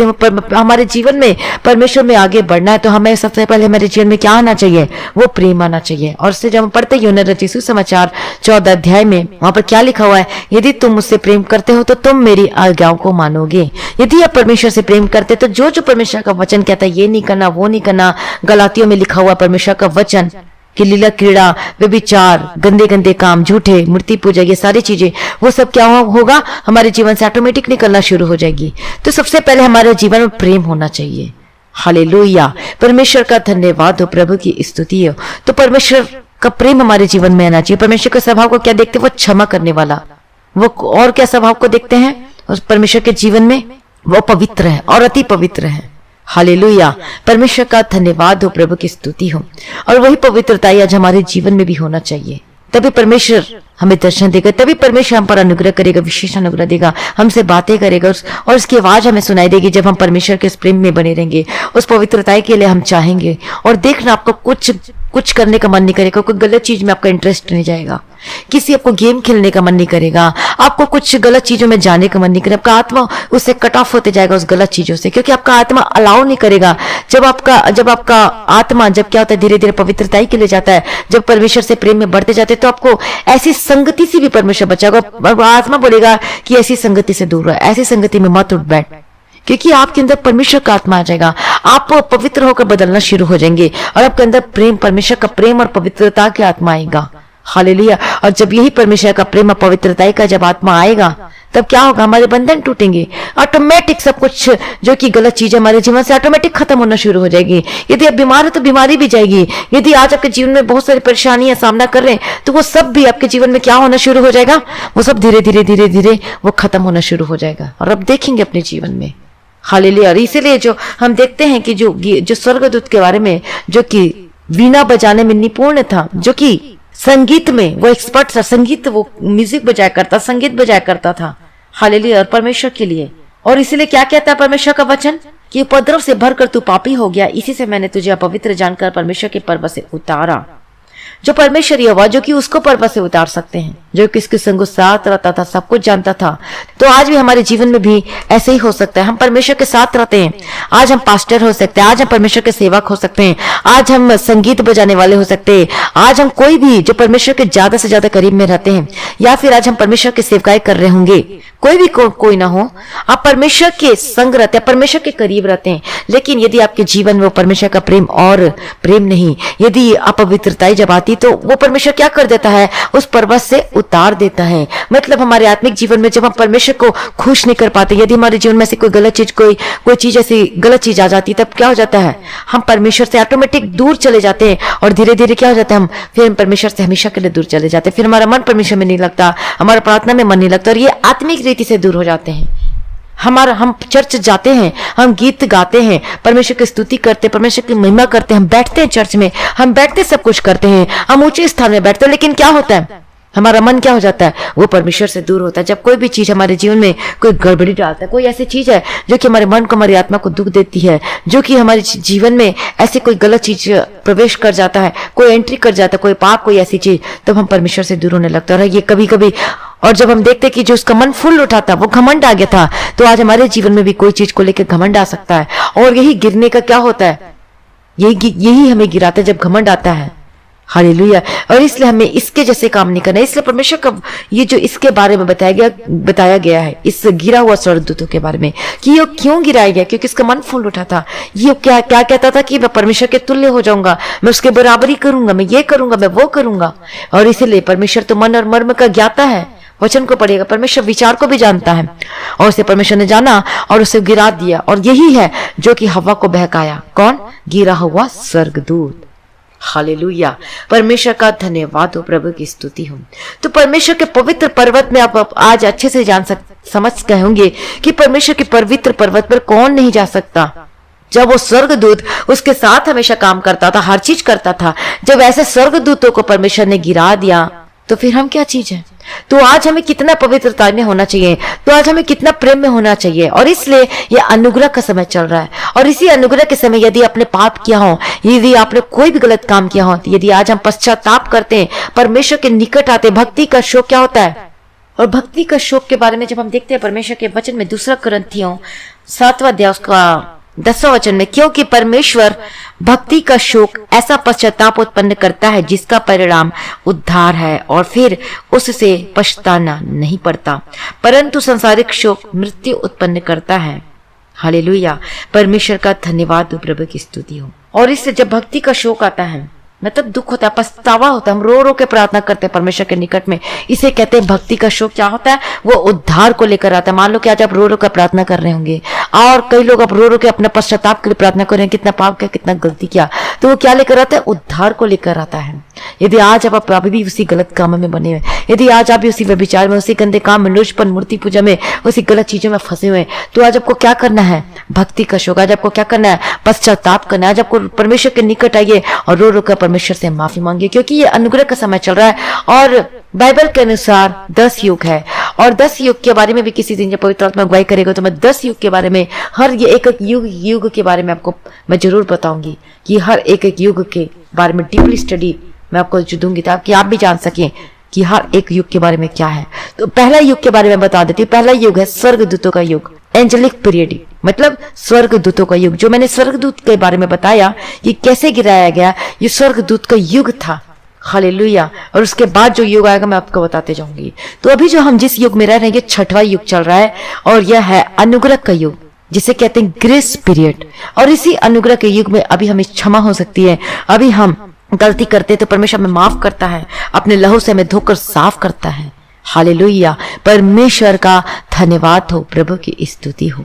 हमारे जीवन में परमेश्वर में आगे बढ़ना है तो हमें सबसे पहले हमारे जीवन में क्या आना चाहिए? वो प्रेम आना चाहिए। और उससे जब हम पढ़ते यूहन्ना रचित सुसमाचार 14 अध्याय में, वहां पर क्या लिखा हुआ है? यदि तुम मुझसे प्रेम करते हो तो तुम मेरी आज्ञाओं को मानोगे। यदि आप परमेश्वर से प्रेम करते तो जो परमेश्वर का वचन कहता है ये नहीं करना, वो नहीं करना, गलातियों में लिखा हुआ परमेश्वर का वचन कि लीला क्रीड़ा, व्यभिचार, गंदे गंदे काम, झूठे, मूर्ति पूजा, ये सारी चीजें वो सब क्या होगा? हमारे जीवन से ऑटोमेटिक निकलना शुरू हो जाएगी। तो सबसे पहले हमारे जीवन में प्रेम होना चाहिए। हालेलुया। परमेश्वर का धन्यवाद हो, प्रभु की स्तुति हो। तो परमेश्वर का प्रेम हमारे जीवन में आना चाहिए। परमेश्वर के स्वभाव को क्या देखते हैं? वो क्षमा करने वाला। वो और क्या स्वभाव को देखते हैं उस परमेश्वर के जीवन में? वो पवित्र है और अति पवित्र है। हालेलुया। परमेश्वर का धन्यवाद हो, प्रभु की स्तुति हो। और वही पवित्रता आज हमारे जीवन में भी होना चाहिए। तभी परमेश्वर हमें दर्शन देगा, तभी परमेश्वर हम पर अनुग्रह करेगा, विशेष अनुग्रह देगा, हमसे बातें करेगा, और उसकी आवाज हमें सुनाई देगी जब हम परमेश्वर के इस प्रेम में बने रहेंगे। उस पवित्रता के लिए हम चाहेंगे। और देखना, आपको कुछ करने का मन नहीं करेगा, कोई गलत चीज में आपका इंटरेस्ट नहीं जाएगा, किसी आपको गेम खेलने का मन नहीं करेगा, आपको कुछ गलत चीजों में जाने का मन नहीं करेगा। आपका आत्मा उससे कट ऑफ होते जाएगा, उस गलत चीजों से, क्योंकि आपका आत्मा अलाउ नहीं करेगा। जब आपका आत्मा क्या होता है? धीरे धीरे पवित्रता के लिए जाता है, जब परमेश्वर से प्रेम में बढ़ते जाते तो आपको ऐसी संगति से भी परमेश्वर बचाएगा। आत्मा बोलेगा कि ऐसी संगति से दूर रहो, ऐसी संगति में मत उठ बैठ, क्योंकि आपके अंदर परमेश्वर का आत्मा आ जाएगा। आप पवित्र होकर बदलना शुरू हो जाएंगे और आपके अंदर प्रेम, परमेश्वर का प्रेम और पवित्रता की आत्मा आएगा। हालेलुया। और जब यही परमेश्वर का प्रेम और पवित्रता का जब आत्मा आएगा तब क्या होगा? हमारे बंधन टूटेंगे, ऑटोमेटिक सब कुछ जो कि गलत चीज हमारे जीवन से ऑटोमेटिक खत्म होना शुरू हो जाएगी। यदि आप बीमार हो तो बीमारी भी जाएगी। यदि आज आपके जीवन में बहुत सारी परेशानियां सामना कर रहे हैं तो वो सब भी आपके जीवन में क्या होना शुरू हो जाएगा? वो सब धीरे धीरे धीरे धीरे वो खत्म होना शुरू हो जाएगा। और अब देखेंगे अपने जीवन में। हालेलुया। और इसीलिए जो हम देखते हैं कि जो स्वर्गदूत के बारे में, जो कि वीणा बजाने में निपुण था, जो कि संगीत में वो एक्सपर्ट था, संगीत वो म्यूजिक बजाया करता, संगीत बजाया करता था। हालेलुया। और परमेश्वर के लिए। और इसीलिए क्या कहता है परमेश्वर का वचन कि उपद्रव से भरकर तू पापी हो गया, इसी से मैंने तुझे अपवित्र जानकर परमेश्वर के पर्वत से उतारा। जो परमेश्वर यहोवा जो कि उसको पर्वत से उतार सकते हैं, जो किसके संग साथ रहता था, सब कुछ जानता था, तो आज भी हमारे जीवन में भी ऐसे ही हो सकता है। हम परमेश्वर के साथ रहते हैं, आज हम पास्टर हो सकते हैं, आज हम परमेश्वर के सेवक हो सकते हैं, आज हम संगीत बजाने वाले हो सकते हैं, आज हम कोई भी जो परमेश्वर के ज्यादा से ज्यादा करीब में रहते हैं, या फिर आज हम परमेश्वर के सेवकाई कर रहे होंगे। कोई भी कोई ना हो, आप परमेश्वर के संग रहते हैं, परमेश्वर के करीब रहते हैं। लेकिन यदि आपके जीवन में वो परमेश्वर का प्रेम और प्रेम नहीं, यदि अपवित्रता जब आती तो वो परमेश्वर क्या कर देता है? उस पर्वत से उतार देता है। मतलब हमारे आत्मिक जीवन में जब हम परमेश्वर को खुश नहीं कर पाते, यदि हमारे जीवन में से कोई गलत चीज, कोई चीज ऐसी गलत चीज आ जाती, तब क्या हो जाता है? हम परमेश्वर से ऑटोमेटिक दूर चले जाते हैं। और धीरे धीरे क्या हो जाता है? हम फिर परमेश्वर से हमेशा के लिए दूर चले जाते हैं। फिर हमारा मन परमेश्वर में नहीं लगता, हमारा प्रार्थना में मन नहीं लगता, और ये आत्मिक रीति से दूर हो जाते हैं। हम चर्च जाते हैं, हम गीत गाते हैं, परमेश्वर की स्तुति करते हैं, परमेश्वर की महिमा करते हैं, हम बैठते हैं चर्च में, हम बैठते सब कुछ करते हैं, हम ऊंचे स्थान में बैठते हैं, लेकिन क्या होता है? हमारा मन क्या हो जाता है, वो परमेश्वर से दूर होता है। जब कोई भी चीज हमारे जीवन में कोई गड़बड़ी डालता है, कोई ऐसी चीज है जो कि हमारे मन को, हमारी आत्मा को दुख देती है, जो कि हमारे जीवन में ऐसी कोई गलत चीज प्रवेश कर जाता है, कोई एंट्री कर जाता है, कोई पाप, कोई ऐसी चीज, तब हम परमेश्वर से दूर होने लगता है। और ये कभी कभी, और जब हम देखते कि जो उसका मन फुल उठा था, वो घमंड आ गया था, तो आज हमारे जीवन में भी कोई चीज को लेकर घमंड आ सकता है। और यही गिरने का क्या होता है, यही हमें गिराता है जब घमंड आता है। हालेलुया। और इसलिए हमें इसके जैसे काम नहीं करना। इसलिए परमेश्वर का ये जो इसके बारे में बताया गया है, इस गिरा हुआ स्वर्गदूतों के बारे में, कि ये क्यों गिराया गया, क्योंकि इसका मन फूल उठा था। ये क्या क्या कहता था कि मैं परमेश्वर के तुल्य हो जाऊंगा, मैं उसके बराबरी करूंगा, मैं ये करूंगा, मैं वो करूंगा। और इसीलिए परमेश्वर तो मन और मर्म का ज्ञाता है, वचन को पढ़ेगा। परमेश्वर विचार को भी जानता है, और उसे परमेश्वर ने जाना और उसे गिरा दिया। और यही है जो कि हवा को बहकाया। कौन? गिरा हुआ स्वर्गदूत। हालेलुया। परमेश्वर का धन्यवाद हो, प्रभु की स्तुति हो। तो परमेश्वर के पवित्र पर्वत में आप आज अच्छे से समझ गए होंगे कि परमेश्वर के पवित्र पर्वत पर कौन नहीं जा सकता। जब वो स्वर्गदूत उसके साथ हमेशा काम करता था, हर चीज करता था, जब ऐसे स्वर्गदूतों को परमेश्वर ने गिरा दिया, तो फिर हम क्या चीज है? तो आज हमें कितना पवित्रता में होना चाहिए, तो आज हमें कितना प्रेम में होना चाहिए। और इसलिए ये अनुग्रह का समय चल रहा है, और इसी अनुग्रह के समय यदि आपने पाप किया हो, यदि आपने कोई भी गलत काम किया हो, यदि आज हम पश्चाताप करते हैं, परमेश्वर के निकट आते, भक्ति का शोक क्या होता है। और भक्ति का शोक के बारे में जब हम देखते हैं परमेश्वर के वचन में, 2 कुरिन्थियों 7वां अध्याय उसका 10वां वचन में, क्योंकि परमेश्वर भक्ति का शोक ऐसा पश्चाताप उत्पन्न करता है जिसका परिणाम उद्धार है, और फिर उससे पछताना नहीं पड़ता, परंतु संसारिक शोक मृत्यु उत्पन्न करता है। हालेलुया। परमेश्वर का धन्यवाद हो, प्रभु की स्तुति हो। और इससे जब भक्ति का शोक आता है, मतलब दुख होता है, पछतावा होता है, हम रो रो के प्रार्थना करते हैं परमेश्वर के निकट में, इसे कहते हैं भक्ति का शोक। क्या होता है? वो उद्धार को लेकर आता है। मान लो कि आज आप रो रो कर प्रार्थना कर रहे होंगे, और कई लोग आप रो रो के अपना पश्चाताप के लिए प्रार्थना कर रहे हैं, कितना पाप किया, कितना गलती किया, तो वो क्या लेकर आता है? उद्धार को लेकर आता है। यदि आज आप अभी भी उसी गलत कामों में बने हुए, यदि आज आप भी उसी व्यभिचार में, उसी गंदे काम में, लोचपन, मूर्ति पूजा में, उसी गलत चीजों में फंसे हुए, तो आज आपको क्या करना है? भक्ति का शोक। आज आपको क्या करना है? पश्चाताप करना है। आज आपको परमेश्वर के निकट आइए और रो रो कर परमेश्वर से माफी मांगिए, क्योंकि ये अनुग्रह का समय चल रहा है। और बाइबल के अनुसार 10 युग है, और 10 युग के बारे में भी किसी दिन जब पवित्र आत्मा अगुवाई करेगा, तो मैं 10 युग के बारे में, हर ये एक युग के बारे में आपको मैं जरूर बताऊंगी, कि हर एक युग के बारे में डीपली स्टडी मैं आपको जो दूंगी, ताकि आप भी जान सकें कि हर एक युग के बारे में क्या है। तो पहला युग के बारे में बता देती हूँ। पहला युग है स्वर्गदूतों का युग, एंजेलिक पीरियड, मतलब स्वर्गदूतों का युग। जो मैंने स्वर्गदूत के बारे में बताया, ये कैसे गिराया गया, ये स्वर्गदूत का युग था। हालेलुया। और उसके बाद जो युग आएगा मैं आपको बताते जाऊंगी। तो अभी जो हम जिस युग में रह रहे हैं, ये 6वां युग चल रहा है, और यह है अनुग्रह का युग, जिसे कहते हैं ग्रेस पीरियड। और इसी अनुग्रह के युग में अभी हमें क्षमा हो सकती है। अभी हम गलती करते हैं तो परमेश्वर हमें माफ करता है, अपने लहू से हमें धोकर साफ करता है। हालेलुया। परमेश्वर का धन्यवाद हो, प्रभु की स्तुति हो।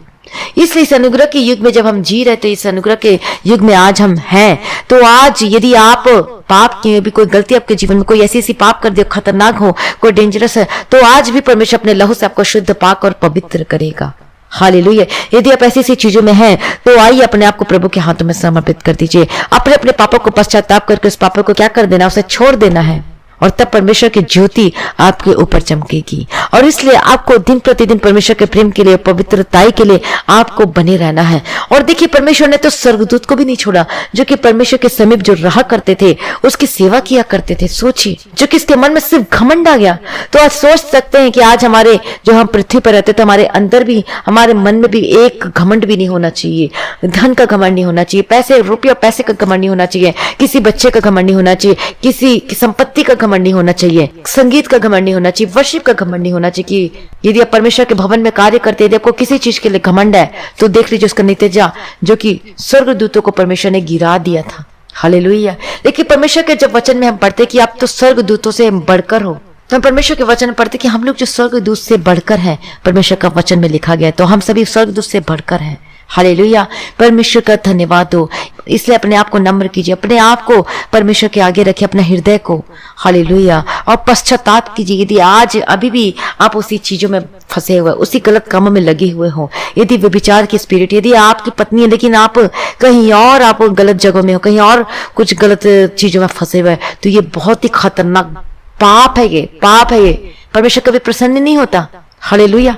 इसलिए इस अनुग्रह के युग में जब हम जी रहे, तो इस अनुग्रह के युग में आज हम हैं। तो आज यदि आप पाप किए भी, कोई गलती आपके जीवन में, कोई ऐसी पाप कर दिया खतरनाक हो, कोई डेंजरस है, तो आज भी परमेश्वर अपने लहू से आपको शुद्ध, पाक और पवित्र करेगा। हालेलुया। यदि आप ऐसी चीजों में हैं, तो आइए अपने आप को प्रभु के हाथों में समर्पित कर दीजिए। अपने अपने पापों को पश्चाताप करके उस पापों को क्या कर देना, उसे छोड़ देना है, और तब परमेश्वर की ज्योति आपके ऊपर चमकेगी। और इसलिए आपको दिन प्रतिदिन परमेश्वर के प्रेम के लिए, पवित्रताई के लिए आपको बने रहना है। और देखिए, परमेश्वर ने तो स्वर्गदूत को भी नहीं छोड़ा, जो कि परमेश्वर के समीप जो रहा करते थे, उसकी सेवा किया करते थे। सोचिए, जो किसके मन में सिर्फ घमंड आ गया। तो आज सोच सकते हैं कि आज हमारे जो हम पृथ्वी पर रहते, तो हमारे अंदर भी, हमारे मन में भी एक घमंड भी नहीं होना चाहिए। धन का घमंड नहीं होना चाहिए, पैसे, रुपया पैसे का घमंड नहीं होना चाहिए, किसी बच्चे का घमंड नहीं होना चाहिए, किसी संपत्ति का घमंड नहीं होना चाहिए, संगीत का घमंड नहीं होना चाहिए, वर्शिप का घमंड नहीं होना चाहिए। कि यदि आप परमेश्वर के भवन में कार्य करते हैं, आपको किसी चीज के लिए घमंड है, तो देख लीजिए उसका नतीजा, जो कि स्वर्गदूतों को परमेश्वर ने गिरा दिया था। हालेलुया। लेकिन परमेश्वर के जब वचन में हम पढ़ते कि आप तो स्वर्गदूतों से बढ़कर हो, तो हम परमेश्वर के वचन पढ़ते कि हम लोग जो स्वर्गदूत से बढ़कर हैं, परमेश्वर का वचन में लिखा गया, तो हम सभी स्वर्गदूत से बढ़कर हैं। हालेलुया। परमेश्वर का धन्यवाद हो। इसलिए अपने आप को नम्र कीजिए, अपने आप को परमेश्वर के आगे रखिए, अपने हृदय को। हालेलुया। और पश्चाताप कीजिए। यदि आज अभी भी आप उसी चीजों में फंसे हुए, उसी गलत कामों में लगे हुए हो, यदि व्यभिचार की स्पिरिट, यदि आपकी पत्नी है लेकिन आप कहीं और, आप गलत जगहों में हो, कहीं और कुछ गलत चीजों में फंसे हुए, तो ये बहुत ही खतरनाक पाप है, ये पाप है, ये परमेश्वर कभी प्रसन्न नहीं होता। हालेलुया।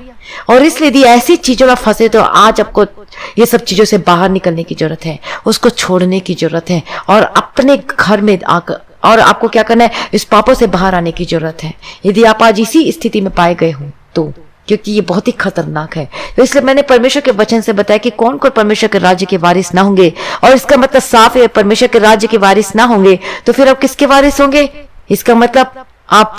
और इसलिए यदि ऐसी चीजों में फंसे तो आज आपको ये सब चीजों से बाहर निकलने की जरूरत है, उसको छोड़ने की जरूरत है और अपने घर में आकर और आपको क्या करना है, इस पापों से बाहर आने की जरूरत है। यदि आप आज इसी स्थिति में पाए गए हो तो, क्योंकि ये बहुत ही खतरनाक है। तो इसलिए मैंने परमेश्वर के वचन से बताया कि कौन कौन परमेश्वर के राज्य के वारिस ना होंगे, और इसका मतलब साफ है, परमेश्वर के राज्य के वारिस ना होंगे तो फिर आप किसके वारिस होंगे? इसका मतलब आप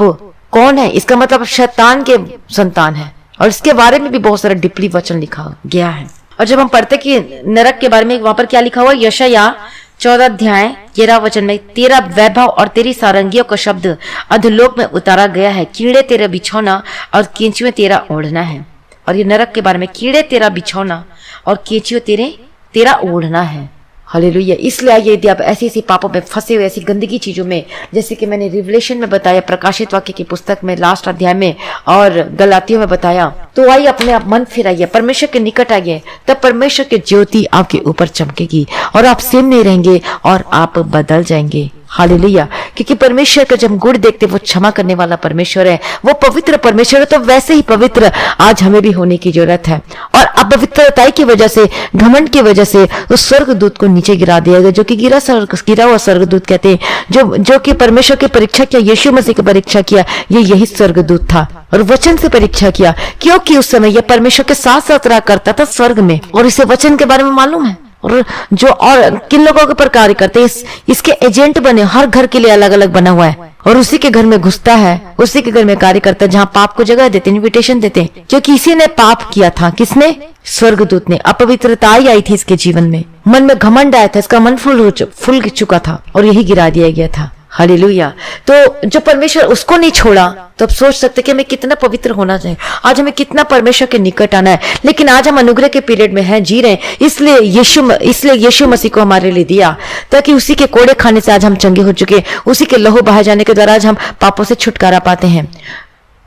कौन है? इसका मतलब आप शैतान के संतान है। और इसके बारे में भी बहुत सारा डीपली वचन लिखा गया है। और जब हम पढ़ते कि नरक के बारे में, वहां पर क्या लिखा हुआ? यशायाह 14 अध्याय 11 वचन में, तेरा वैभव और तेरी सारंगियों का शब्द अधोलोक में उतारा गया है, कीड़े तेरा बिछौना और केंचुए तेरा ओढ़ना है। और ये नरक के बारे में, कीड़े तेरा बिछौना और केंचुए तेरा ओढ़ना है। हालेलुया। इसलिए यदि आप ऐसी ऐसी पापों में फंसे हुए, ऐसी गंदगी चीजों में, जैसे कि मैंने रिवलेशन में बताया, प्रकाशित वाक्य की पुस्तक में लास्ट अध्याय में और गलातियों में बताया, तो आइए अपने आप मन फिराइए, परमेश्वर के निकट आइए, तब परमेश्वर की ज्योति आपके ऊपर चमकेगी और आप सेम नहीं रहेंगे और आप बदल जाएंगे। हालेलुया। क्योंकि परमेश्वर का जब गुण देखते, वो क्षमा करने वाला परमेश्वर है, वो पवित्र परमेश्वर है। तो वैसे ही पवित्र आज हमें भी होने की जरूरत है। और अपवित्रता की वजह से, घमंड की वजह से उस स्वर्गदूत को नीचे गिरा दिया गया, जो कि गिरा हुआ स्वर्गदूत कहते हैं, जो कि परमेश्वर की परीक्षा किया, यीशु मसीह की परीक्षा किया, ये यही स्वर्गदूत था और वचन से परीक्षा किया, क्योंकि उस समय यह परमेश्वर के साथ साथ रहा करता था स्वर्ग में। और इसे वचन के बारे में मालूम है, और जो और किन लोगों के पर कार्य करते हैं, इसके एजेंट बने, हर घर के लिए अलग अलग बना हुआ है और उसी के घर में घुसता है, उसी के घर में कार्य करता है, जहाँ पाप को जगह देते, इनविटेशन देते, क्योंकि इसी ने पाप किया था। किसने? स्वर्गदूत ने। अपवित्रता आई थी इसके जीवन में, मन में घमंड आया था, इसका मन फुल चुका था और यही गिरा दिया गया था। हालेलुया। तो जो परमेश्वर उसको नहीं छोड़ा, तो अब सोच सकते कि हमें कितना पवित्र होना चाहिए, आज हमें कितना परमेश्वर के निकट आना है। लेकिन आज हम अनुग्रह के पीरियड में हैं, जी रहे हैं, इसलिए यीशु मसीह को हमारे लिए दिया, ताकि उसी के कोड़े खाने से आज हम चंगे हो चुके, उसी के लहू बहाए जाने के द्वारा आज हम पापों से छुटकारा पाते हैं।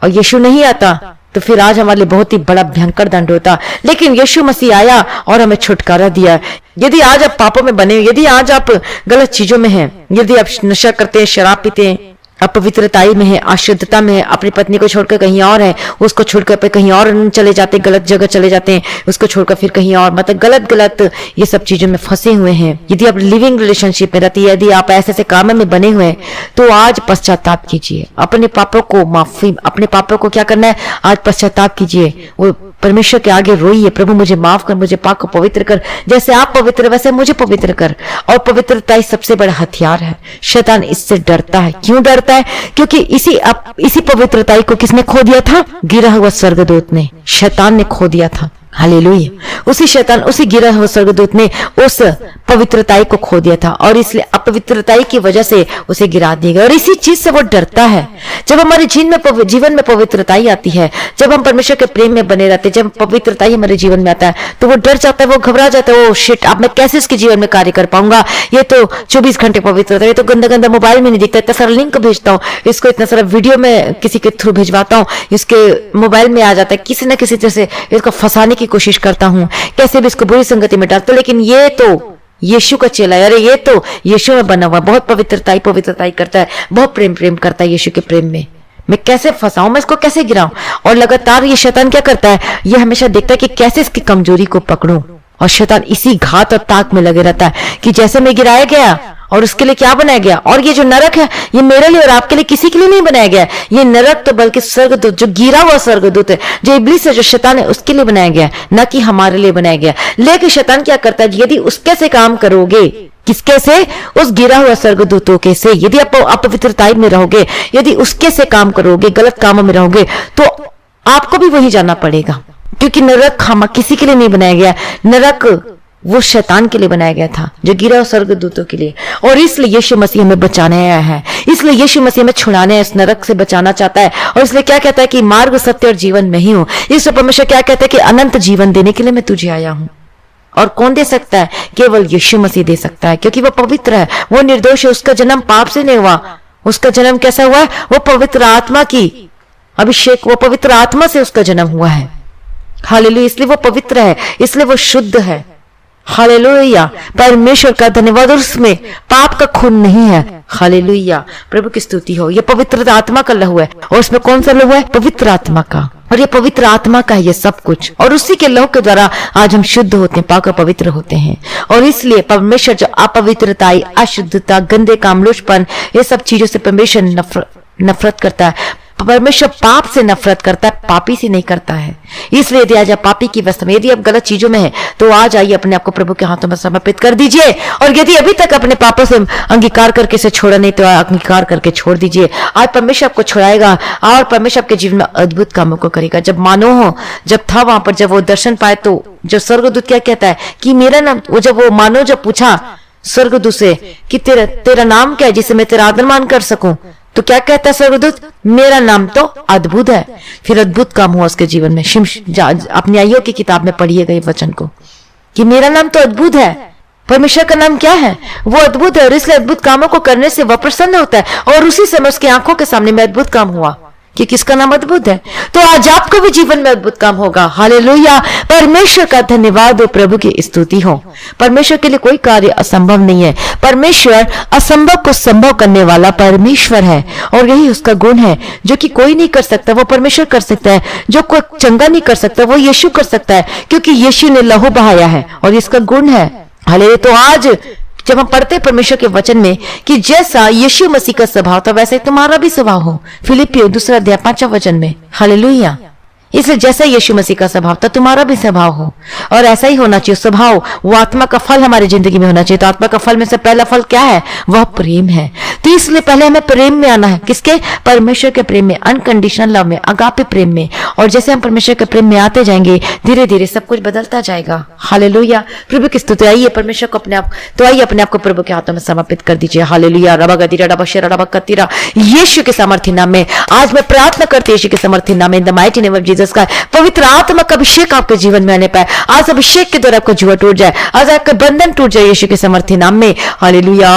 और यीशु नहीं आता तो फिर आज हमारे लिए बहुत ही बड़ा भयंकर दंड होता, लेकिन यीशु मसीह आया और हमें छुटकारा दिया। यदि आज आप पापों में बने, यदि आज आप गलत चीजों में हैं, यदि आप नशा करते हैं, शराब पीते हैं, अपवित्रताई में है, अशुद्धता में है, अपनी पत्नी को छोड़कर कहीं और है, उसको छोड़कर कहीं और चले जाते, गलत जगह चले जाते हैं, उसको छोड़कर फिर कहीं और, मतलब गलत ये सब चीजों में फंसे हुए हैं। यदि आप लिविंग रिलेशनशिप में रहती है, यदि आप ऐसे कामों में बने हुए हैं, तो आज पश्चाताप कीजिए, अपने पापों को अपने पापों को क्या करना है, आज पश्चाताप कीजिए, वो परमेश्वर के आगे रोइए, प्रभु मुझे माफ कर, मुझे पाक को पवित्र कर, जैसे आप पवित्र वैसे मुझे पवित्र कर। और पवित्रता सबसे बड़ा हथियार है। शैतान इससे डरता है। क्यों डरता है? क्योंकि इसी पवित्रता को किसने खो दिया था? गिरा हुआ स्वर्गदूत ने, शैतान ने खो दिया था। हालेलुया। उसी गिरा हुआ स्वर्गदूत ने उस पवित्रताई को खो दिया था और इसलिए अपवित्रताई की वजह से उसे गिरा दिया गया और इसी चीज से वो डरता है। जब हमारे जीवन में पवित्रताई आती है, जब हम परमेश्वर के प्रेम में बने रहते हैं, जब पवित्रताई हमारे जीवन में आता है, तो वो डर जाता है, वो घबरा जाता है, वो शिट, अब मैं कैसे इसके जीवन में कार्य कर पाऊंगा? ये तो 24 घंटे पवित्रता, ये तो गंदा मोबाइल में नहीं दिखता, इतना सारा लिंक भेजता हूँ इसको, इतना सारा वीडियो में किसी के थ्रू भिजवाता हूँ, इसके मोबाइल में आ जाता है, किसी न किसी तरह से इसको फंसाने की कोशिश करता हूँ, कैसे भी इसको बुरी संगति में डालता हूं। लेकिन ये तो यीशु का चेला है, अरे ये तो यीशु में बना हुआ, बहुत पवित्रताई करता है, बहुत प्रेम करता है यीशु के प्रेम में। मैं कैसे फंसाऊं, मैं इसको कैसे गिराऊं? और लगातार ये शैतान क्या करता है, ये हमेशा देखता है कि कैसे इसकी कमजोरी को पकड़ूं, और शैतान इसी घात और ताक में लगे रहता है कि जैसे मैं गिराया गया और उसके लिए क्या बनाया गया, और ये जो नरक है ये मेरे लिए और आपके लिए किसी के लिए नहीं बनाया गया, ये नरक तो बल्कि स्वर्गदूत, जो गिरा हुआ स्वर्गदूत है, जो इब्लीस है, जो शैतान है, उसके लिए बनाया गया, ना कि हमारे लिए बनाया गया। लेकिन शैतान क्या करता है, यदि उसके से काम करोगे, किसके से? उस गिरा हुआ स्वर्गदूतों के से। यदि आप अपवित्रताई में रहोगे, यदि उसके से काम करोगे, गलत कामों में रहोगे, तो आपको भी वही जाना पड़ेगा, क्योंकि नरक हम किसी के लिए नहीं बनाया गया, नरक वो शैतान के लिए बनाया गया था, जो गिरा स्वर्गदूतों के लिए। और इसलिए यीशु मसीह हमें बचाने आया है, इसलिए यीशु मसीह हमें छुड़ाने, इस नरक से बचाना चाहता है। और इसलिए क्या कहता है कि मार्ग, सत्य और जीवन में ही हूं। इसलिए परमेश्वर क्या कहता है कि अनंत जीवन देने के लिए मैं तुझे आया हूं। और कौन दे सकता है? केवल यीशु मसीह दे सकता है, क्योंकि वो पवित्र है, वो निर्दोष है, उसका जन्म पाप से नहीं हुआ। उसका जन्म कैसा हुआ है? वो पवित्र आत्मा की अभिषेक, वो पवित्र आत्मा से उसका जन्म हुआ है। हालेलुया। इसलिए वो पवित्र है, इसलिए वो शुद्ध है। हालेलुया। परमेश्वर का धन्यवाद। उसमें पाप का खून नहीं है, हालेलुया, प्रभु की स्तुति हो। ये पवित्र आत्मा का लहू है, और उसमें कौन सा लहू है? पवित्र आत्मा का। और ये पवित्र आत्मा का है ये सब कुछ, और उसी के लहू के द्वारा आज हम शुद्ध होते हैं, पाक और पवित्र होते हैं। और इसलिए परमेश्वर जो अपवित्रता, अशुद्धता, गंदे काम, लुचपन, ये सब चीजों से परमेश्वर नफरत करता है। परमेश्वर पाप से नफरत करता है, पापी से नहीं करता है। इसलिए यदि आज आप पापी की अवस्था में, यदि आप गलत चीजों में हैं, तो आज आइए अपने आप को प्रभु के हाथों में समर्पित कर दीजिए। और यदि अभी तक अपने पापों से अंगीकार करके से छोड़ा नहीं, तो अंगीकार करके छोड़ दीजिए। आज परमेश्वर आपको छुड़ाएगा और परमेश्वर आपके जीवन में अद्भुत कामों को करेगा। जब मानो हो, जब था वहां पर, जब वो दर्शन पाए, तो जो स्वर्गदूत क्या कहता है कि मेरा नाम, वो जब वो मानो जब पूछा स्वर्गदूत से कि तेरा नाम क्या है जिसे मैं तेरा आदर मान कर सकूं, तो क्या कहता है स्वर्गदूत? मेरा नाम तो अद्भुत है। फिर अद्भुत काम हुआ उसके जीवन में। अपनी आइयों की किताब में पढ़िएगा ये वचन को कि मेरा नाम तो अद्भुत है। परमेश्वर का नाम क्या है? वो अद्भुत है, और इसलिए अद्भुत कामों को करने से वह प्रसन्न होता है। और उसी समय उसकी आंखों के सामने में अद्भुत काम हुआ कि किसका नाम अद्भुत है। तो आज आपको भी जीवन में अद्भुत काम होगा। हालेलुया, परमेश्वर का धन्यवाद हो, प्रभु की स्तुति हो। परमेश्वर के लिए कोई कार्य असंभव नहीं है। परमेश्वर असंभव को संभव करने वाला परमेश्वर है, और यही उसका गुण है। जो कि कोई नहीं कर सकता वो परमेश्वर कर सकता है, जो कोई चंगा नहीं कर सकता वो यीशु कर सकता है, क्योंकि यीशु ने लहू बहाया है और इसका गुण है। हालेलुया। तो आज जब हम पढ़ते परमेश्वर के वचन में कि जैसा यीशु मसीह का स्वभाव था वैसे तुम्हारा भी स्वभाव हो, फिलिपियों 2:5 वचन में। हालेलुया। इसलिए जैसा यीशु मसीह का स्वभाव था तुम्हारा भी स्वभाव हो, और ऐसा ही होना चाहिए स्वभाव। वो आत्मा का फल हमारी जिंदगी में होना चाहिए। तो आत्मा का फल में से पहला फल क्या है? वह प्रेम है। तो इसलिए पहले हमें प्रेम में आना है। किसके? परमेश्वर के प्रेम में, अनकंडीशनल लव में, अगापे प्रेम में। और जैसे हम परमेश्वर के प्रेम में आते जाएंगे, धीरे धीरे सब कुछ बदलता जाएगा। हालेलुया, प्रभु की स्तुति। आइए परमेश्वर को अपने आप को प्रभु के हाथों में समर्पित कर दीजिए। हालेलुया। रबगदिरा रबशरा रबकतिरा, यीशु के सामर्थ्य नाम में आज मैं प्रार्थना करती हूं, यीशु के सामर्थ्य नाम में, in the mighty name of Jesus का पवित्र आत्मा का अभिषेक आपके जीवन में आने पाए। आज अभिषेक के द्वारा आपका जुआ टूट जाए, आज आपका बंधन टूट जाए यीशु के सामर्थ्य नाम में। हालेलुया।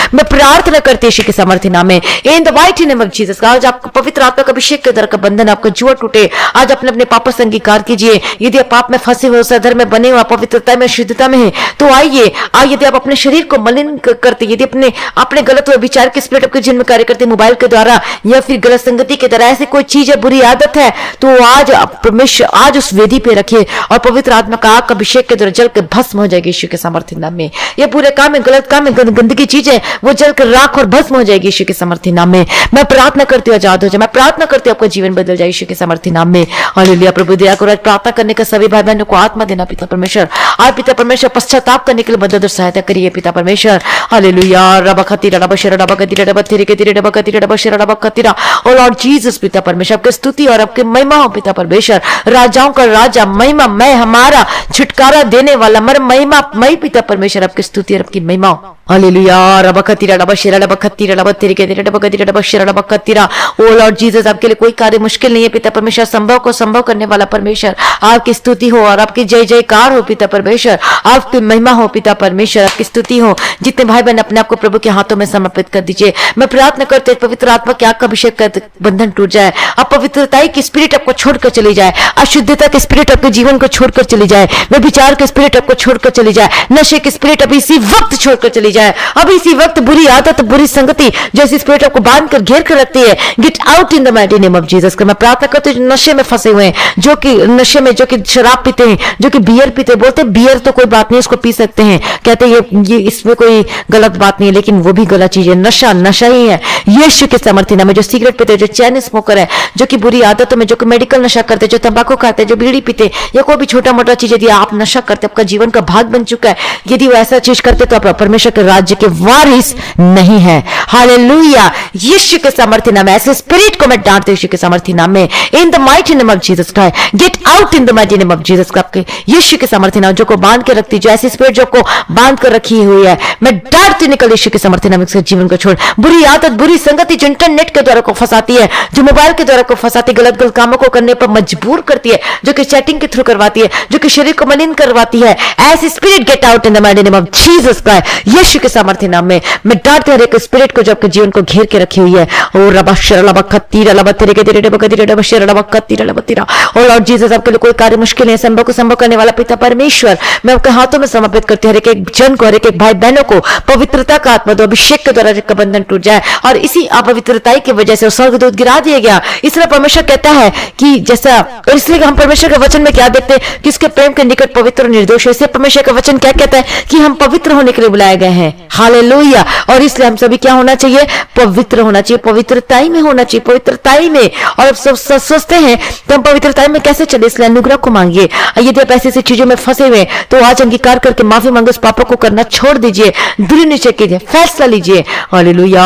मैं प्रार्थना करती हूं यीशु के सामर्थ्य नाम में, in the mighty name of Jesus. आज आपका पवित्र आत्मा का अभिषेक के द्वारा का बंधन, आपका जुआ टूटे। आज अपने अपने पापों से अंगीकार कीजिए। यदि आप पाप में फंसे हुए, उस अधर्म में बने हुए, पवित्रता में, शुद्धता में है, तो आइए। यदि आप अपने शरीर को मलिन करते, यदि अपने गलत विचार के स्पिरिट आपके जीवन में कार्य करते, मोबाइल के द्वारा या फिर गलत संगति के द्वारा, ऐसी कोई चीज है, बुरी आदत है, तो आज परमेश्वर आज उस वेदी पे रखिए, और पवित्र आत्मा का आग का अभिषेक के द्वारा जल के भस्म हो जाएगी यीशु के सामर्थ्य नाम में। ये बुरे काम में, गलत काम में, गंदगी चीजें वो जल कर राख और भस्म हो जाएगी यीशु के सामर्थ्य नाम में। मैं प्रार्थना करती हूँ आजाद हो जाए। मैं प्रार्थना करती हूँ आपका जीवन बदल जाए यीशु के सामर्थ्य नाम में। हालेलुया। प्रभु दया करो, आज प्रार्थना करने का सभी भाई बहनों को आत्मा देना पिता परमेश्वर। आज पिता परमेश्वर पश्चाताप करने के लिए मदद और सहायता करिए पिता परमेश्वर। हालेलुया। रबखतिरा रबशरा रबकतिरा रबतिरे के तिरे रबकतिरा रबशरा रबकतिरा। ओ लॉर्ड जीसस पिता परमेश्वर, आपकी स्तुति और आपकी महिमा हो पिता परमेश्वर। राजाओं का राजा, महिमा मैं, हमारा छुटकारा देने वाला, मर महिमा मैं पिता परमेश्वर, आपकी स्तुति और आपकी महिमा हो। हालेलुया। रबकतिरा रबशरा रबकतिरा रबतिरे के तिरे रबकतिरा रबशरा रबकतिरा। ओ लॉर्ड जीसस, आपके लिए कोई कार्य मुश्किल नहीं है पिता परमेश्वर। संभव को संभव करने वाला परमेश्वर, आपकी स्तुति हो और आपकी जय जयकार हो पिता परमेश्वर। आपकी महिमा हो पिता परमेश्वर, आपकी स्तुति हो। जितने भाई बहन अपने आप को प्रभु के हाथों में समर्पित कर दीजिए। मैं प्रार्थना करते पवित्र आत्मा के आग का अभिषेक कर बंधन टूट जाए। अपवित्रता की स्पिरिट आपको छोड़कर चली जाए, अशुद्धता की स्पिरिट आपके जीवन को छोड़कर चली जाए, व्यभिचार की स्पिरिट आपको छोड़कर चली जाए, नशे की स्पिरिट अभी इसी वक्त छोड़कर चली जाए। अभी इसी वक्त बुरी आदत, बुरी संगति जैसी स्पिरिट आपको बांध कर घेर कर रखती है, get out in the mighty name of Jesus. मैं प्रार्थना करती हूँ नशे में फंसे हुए हैं, जो कि नशे में, जो कि शराब पीते हैं, जो कि बियर पीते हैं। बोलते बियर तो कोई बात नहीं, इसको पी सकते हैं, कहते हैं ये इसमें कोई गलत बात नहीं है, लेकिन वो भी गलत चीज है। नशा नशा ही है यीशु के सामर्थ्य नाम में। जो सिगरेट पीते, जो चैन स्मोकर है, जो कि बुरी आदतों में, जो कि मेडिकल नशा करते, जो तंबाकू खाते, जो बीड़ी पीते, या कोई भी छोटा मोटा चीज यदि आप नशा करते, आपका जीवन का भाग बन चुका है, यदि वो ऐसा चीज करते तो आप परमेश्वर के राज्य के वारिस नहीं है। हालेलुया। यीशु के सामर्थ्य नाम में ऐसे स्पिरिट को मैं डांटती हूं यीशु के सामर्थ्य नाम में, in the mighty name of Jesus Christ, get out in the mighty name of Jesus Christ. Yeshu के सामर्थ्य नाम जो को बांध के रखती, जो ऐसी स्पिरिट जो को बांध कर रखी हुई है, मैं डांटती निकल यीशु के सामर्थ्य नाम से जीवन को छोड़। बुरी आदत, बुरी संगति जो इंटरनेट के द्वारा को फंसाती है, जो मोबाइल के द्वारा को फंसाती, गलत गलत कामों को करने पर मजबूर करती है, जो कि चैटिंग के थ्रू करवाती है, जो कि शरीर को मलिन करवाती है, ऐसी spirit get out in the mighty name of Jesus Christ. Yeshu के सामर्थ्य नाम में मैं डांटती हूं हर एक स्पिरिट को जो आपके जीवन को घेर के रखी हुई है। ओ रबा शरलबा कत्तीरा लबा तेरे के तेरे डबा तेरे डबा शरलबा कत्तीरा लबा तेरा। ओ लॉर्ड जीसस, आपके लिए कोई कार्य मुश्किल है, संभव को संभव करने वाला पिता परमेश्वर, मैं आपके हाथों में समर्पित करती हूं। हर एक जन को, हर एक भाई बहनों को पवित्रता का आत्मा दो, अभिषेक के द्वारा का बंधन टूट जाए और इसी अपवित्रताई की वजह से स्वर्गदूत गिरा दिया गया। इसलिए परमेश्वर कहता है कि जैसा, और इसलिए हम परमेश्वर के वचन में क्या देखते हैं कि उसके प्रेम के निकट पवित्र और निर्दोष है। इसलिए परमेश्वर का वचन क्या कहता है कि हम पवित्र होने के लिए बुलाए गए हैं। हालेलुया। और इसलिए हम सभी क्या होना चाहिए? पवित्र होना चाहिए, पवित्रताई में होना चाहिए, पवित्रताई में। और अब सब सोचते हैं तो हम पवित्रताई में कैसे चले? इसलिए अनुग्रह को मांगिए। यदि आप ऐसी चीजों में फंसे हुए तो आज अंगीकार करके माफी मांगे, उस पापों को करना छोड़ दीजिए, दृढ़ निश्चय कीजिए, फैसला लीजिए। हालेलुया।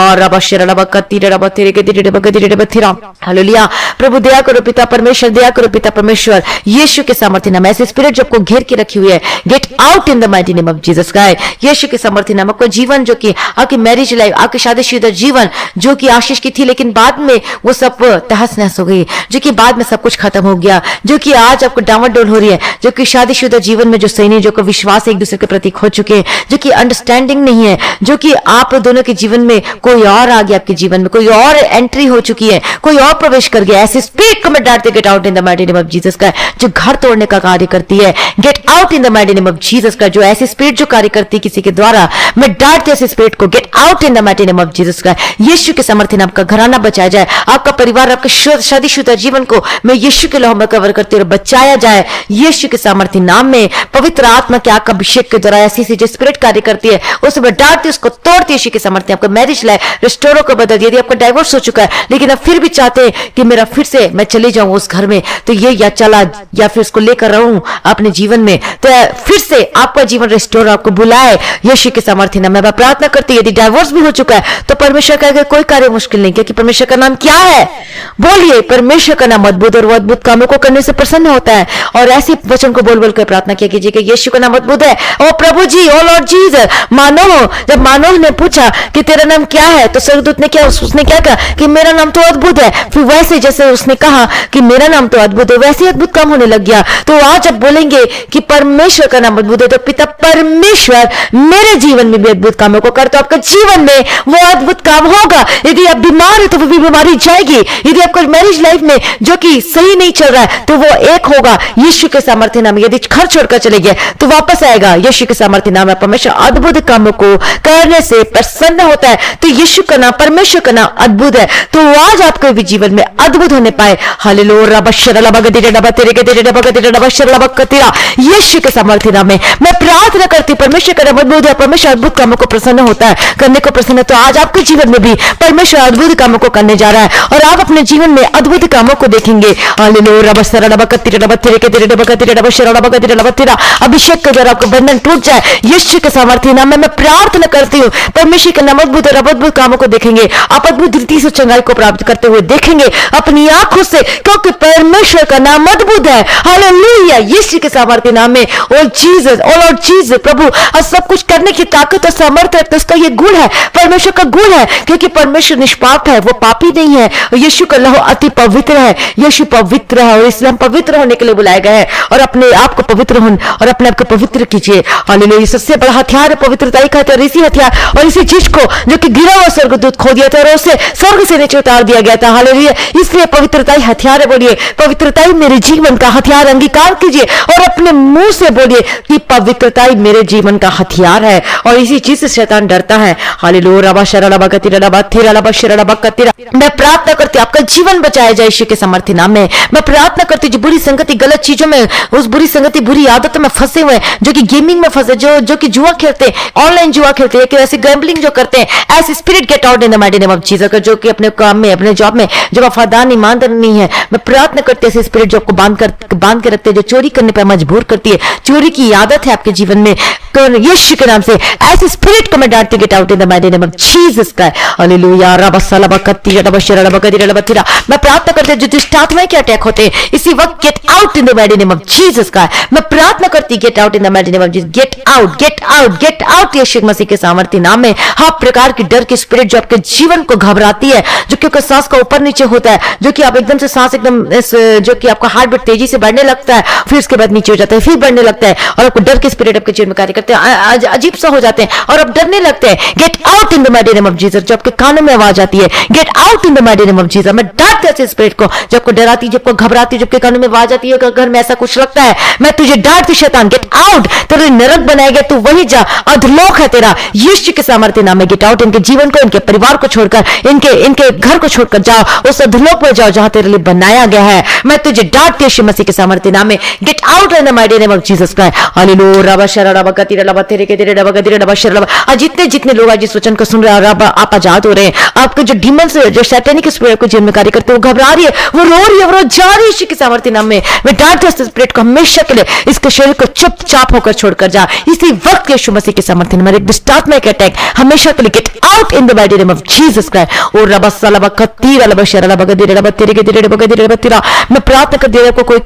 हालेलुया। प्रभु दया करो पिता परमेश्वर, दया करो पिता परमेश्वर, यीशु के सामर्थ्य नाम। ऐसे स्पिरिट जो आपको घेर के रखी हुई है, get out in the mighty name of Jesus Christ. Yeshu के सामर्थ्य नाम। आपका जीवन जो कि आपकी मैरिज लाइफ, आपकी शादीशुदा जीवन जो कि आशीष की थी, लेकिन बाद में वो सब तहस नहस हो गई, जो कि बाद में सब कुछ खत्म हो गया, जो कि आज आपको डामाडोल हो रही है, जो कि शादीशुदा जीवन में जो सही नहीं, जो कि विश्वास एक दूसरे के प्रति खो चुके हैं, जो कि अंडरस्टैंडिंग नहीं है, जो कि आप दोनों के जीवन में कोई और आ गया, आपके जीवन में कोई और एंट्री हो चुकी है, कोई और प्रवेश कर गया, ऐसे स्पिरिट को मैं डांटते gate out in the mighty name of Jesus का, जो घर तोड़ने का कार्य करती है, get out in the mighty name of Jesus का। जो ऐसी स्पिरिट जो कार्य करती है किसी के द्वारा, मैं डांटते ऐसे स्पिरिट को, gate out in the mighty name of Jesus का। यीशु के सामर्थ्य नाम का घराना बचाया जाए, आपका परिवार, आपका शादीशुदा जीवन को मैं यीशु के लहू में कवर करती हूँ, बचाया जाए यीशु के सामर्थ्य नाम में। पवित्र आत्मा के आग का अभिषेक के द्वारा ऐसी जो स्पिरिट कार्य करती है उसे मैं डांटती, उसको तोड़ती यीशु के सामर्थ्य। आपका मैरिज लाइफ रिस्टोर को बदल दिया। यदि आपका डाइवोर्स हो चुका है लेकिन आप फिर भी चाहते हैं कि मेरा फिर से मैं चले जाऊं उस घर में, तो ये या चला या फिर उसको लेकर रहूं अपने जीवन में, तो फिर से आपका जीवन रिस्टोर आपको बुलाए यीशु के सामर्थ्य नाम में। मैं प्रार्थना करती हूं यदि डाइवोर्स भी हो चुका है तो परमेश्वर का कोई कार्य मुश्किल नहीं, क्योंकि परमेश्वर का नाम क्या है? बोलिए, परमेश्वर का नाम अद्भुत, और वो अद्भुत कामों को करने से प्रसन्न होता है। और ऐसे वचन को बोल बोल कर प्रार्थना किया कीजिए कि यीशु का नाम अद्भुत है। ओ प्रभु जी, ओ लॉर्ड जीसस। जब मानव ने पूछा कि तेरा नाम क्या है, तो स्वर्गदूत ने क्या, उसने क्या कहा कि मेरा नाम तो अद्भुत है। फिर वैसे जैसे उसने कहा कि मेरा नाम तो अद्भुत है, वैसे अद्भुत काम होने लग गया। तो आज अब बोलेंगे कि परमेश्वर का नाम अद्भुत है, तो पिता परमेश्वर मेरे जीवन में भी अद्भुत कामों को कर, तो आपका जीवन में वो अद्भुत काम होगा। यदि आप बीमार है तो वो भी बीमारी जाएगी। यदि आपका मैरिज लाइफ में जो कि सही नहीं चल रहा है तो वो एक होगा यीशु के सामर्थ्य नाम। यदि घर छोड़कर चले गए तो वापस आएगा यीशु के सामर्थ्य नाम है। परमेश्वर अद्भुत कामों को करने से प्रसन्न होता है, तो यीशु का नाम, परमेश्वर का नाम अद्भुत है। तो आज आपके भी जीवन में अद्भुत होने पाए। हालेलुया। यीशु के सामर्थ्य नाम में मैं प्रार्थना करती, परमेश्वर का नाम अद्भुत है, परमेश्वर अद्भुत कामों को प्रसन्न होता है, करने को प्रसन्न है। तो आज आपके जीवन में भी परमेश्वर अद्भुत कामों को करने जा रहा है और आप अपने जीवन में अद्भुत कामों को देखेंगे। अभिषेक के द्वारा आपका बंधन टूट जाए यीशु के सामर्थ्य नाम में मैं प्रार्थना करती हूँ। परमेश्वर के नाम अद्भुत और अद्भुत कामों को देखेंगे आप, अद्भुत रीति से चंगाई को प्राप्त करते हुए देखेंगे अपनी आंखों से, क्योंकि परमेश्वर का नाम अद्भुत है। हालेलुया। यीशु के सामर्थ्य नाम में ओ जीसस, ओ लॉर्ड जीसस, प्रभु सब कुछ करने की ताकत और सामर्थ्य है, तो उसका ये गुण है, परमेश्वर का गुण है, क्योंकि परमेश्वर निष्पाप है, वो पापी नहीं है। यीशु का लहू अति पवित्र है, यीशु पवित्र है, और इसलिए हम पवित्र होने के लिए बुलाए गए हैं। और अपने आप को पवित्र होने और अपने आप को पवित्र कीजिए। हालेलुया। सबसे बड़ा हथियार है पवित्रताई का हथियार, इसी हथियार और इसी चीज को जो कि गिरा हुआ स्वर्गदूत खो दिया था और उसे स्वर्ग से नीचे उतार दिया गया था। हालेलुया। इसलिए पवित्रताई हथियार है। बोलिए, पवित्रताई मेरे जीवन का हथियार अंगीकार कीजिए और अपने मुंह से बोलिए कि पवित्रताई मेरे जीवन का हथियार है, और इसी चीज से शैतान डरता है। हालेलुया। मैं प्रार्थना करती आपका जीवन बचाया जाए यीशु के सामर्थ्य नाम में। मैं प्रार्थना करती जो बुरी संगति, गलत चीजों में, उस बुरी संगति, बुरी आदतों में फंसे हुए, जो कि गेमिंग में फंसे, जो कि जुआ खेलते हैं, ऑनलाइन जुआ खेलते हैं, ऐसे गैम्बलिंग जो करते हैं, ऐसे spirit get out in the mighty name of Jesus. जो कि अपने काम में, अपने जॉब में जो वफादार ईमानदार नहीं है, मैं प्रार्थना करती ऐसे स्पिरिट जो आपको बांध के रखते हैं, जो चोरी करने पर मजबूर करती है, चोरी की आदत है आपके जीवन में, यीशु के नाम से ऐसे स्पिरिट को मैं डांटती get out in the mighty name of Jesus का। हालेलुया। मैं प्रार्थना करती हूं जो दुष्ट आत्माएं के अटैक होते हैं इसी वक्त get out in the mighty name of Jesus का। मैं प्रार्थना करती get out in the mighty name of Jesus. Get out, get out, get out Yeshu मसीह के सामर्थ्य नाम में। हर प्रकार की डर की स्पिरिट जो आपके जीवन को घबराती है, जो कि सांस का ऊपर नीचे होता है, जो कि आप एकदम से सांस एकदम जो कि आपका हार्ट बीट तेजी से बढ़ने लगता है, फिर उसके बाद नीचे हो जाता है, फिर बढ़ने लगता है, और आपको डर के स्पिरिट आपके जीवन में कार्य करते हैं, अजीब सा हो जाते हैं और आप डरने लगते हैं। Gate out in the mighty name of Jesus. जो आपके कानों में आवाज आती है, get out in the mighty name of Jesus. मैं डांटते ऐसे स्पिरिट को जो आपको डराती, जब आपको घबराती, जब आपके कानों में आवाज आती है, घर में ऐसा कुछ लगता है, मैं तुझे डांटती शैतान, गेट आउट। तेरे नरक बनाया गया, तू वही जा, अधलोक है तेरा। यीशु के सामर्थ्य नाम में गेट आउट। इनके जीवन को, इनके परिवार को छोड़कर, इनके घर को छोड़कर जाओ, उस अधलोक में जाओ जहां तेरे लिए बनाया गया है। मैं तुझे डांटती यीशु मसीह के सामर्थ्य नाम में, gate out in the mighty name of Jesus Christ. Hallelujah. रबा शरा रबा कतीरा रबा तेरे के तेरे रबा गदीरा रबा शरा रबा। आज जितने लोग आज इस वचन को सुन रहे हैं, आप आजाद हो रहे हैं। आपके जो डीमंस, जो शैतानिक स्पिरिट को जीवन में कार्य करते हैं, वो घबरा रही है, वो रो रही है, वो जा रही है। यीशु के सामर्थ्य नाम में मैं डांटती हूं स्पिरिट को हमेशा के लिए, इसके शरीर को चुपचाप होकर छोड़कर जा। इसी वक्त यीशु मसीह के सामर्थ्य नाम में एक दुष्टात्मिक अटैक हमेशा के लिए gate out in the mighty name of Jesus Christ. और रबा सलबा कतीरा रबा शरा रबा गदीरा रबा तेरे के तेरे रबा गदीरा रबा तेरा। मैं प्रार्थना कर दिया आपको, कोई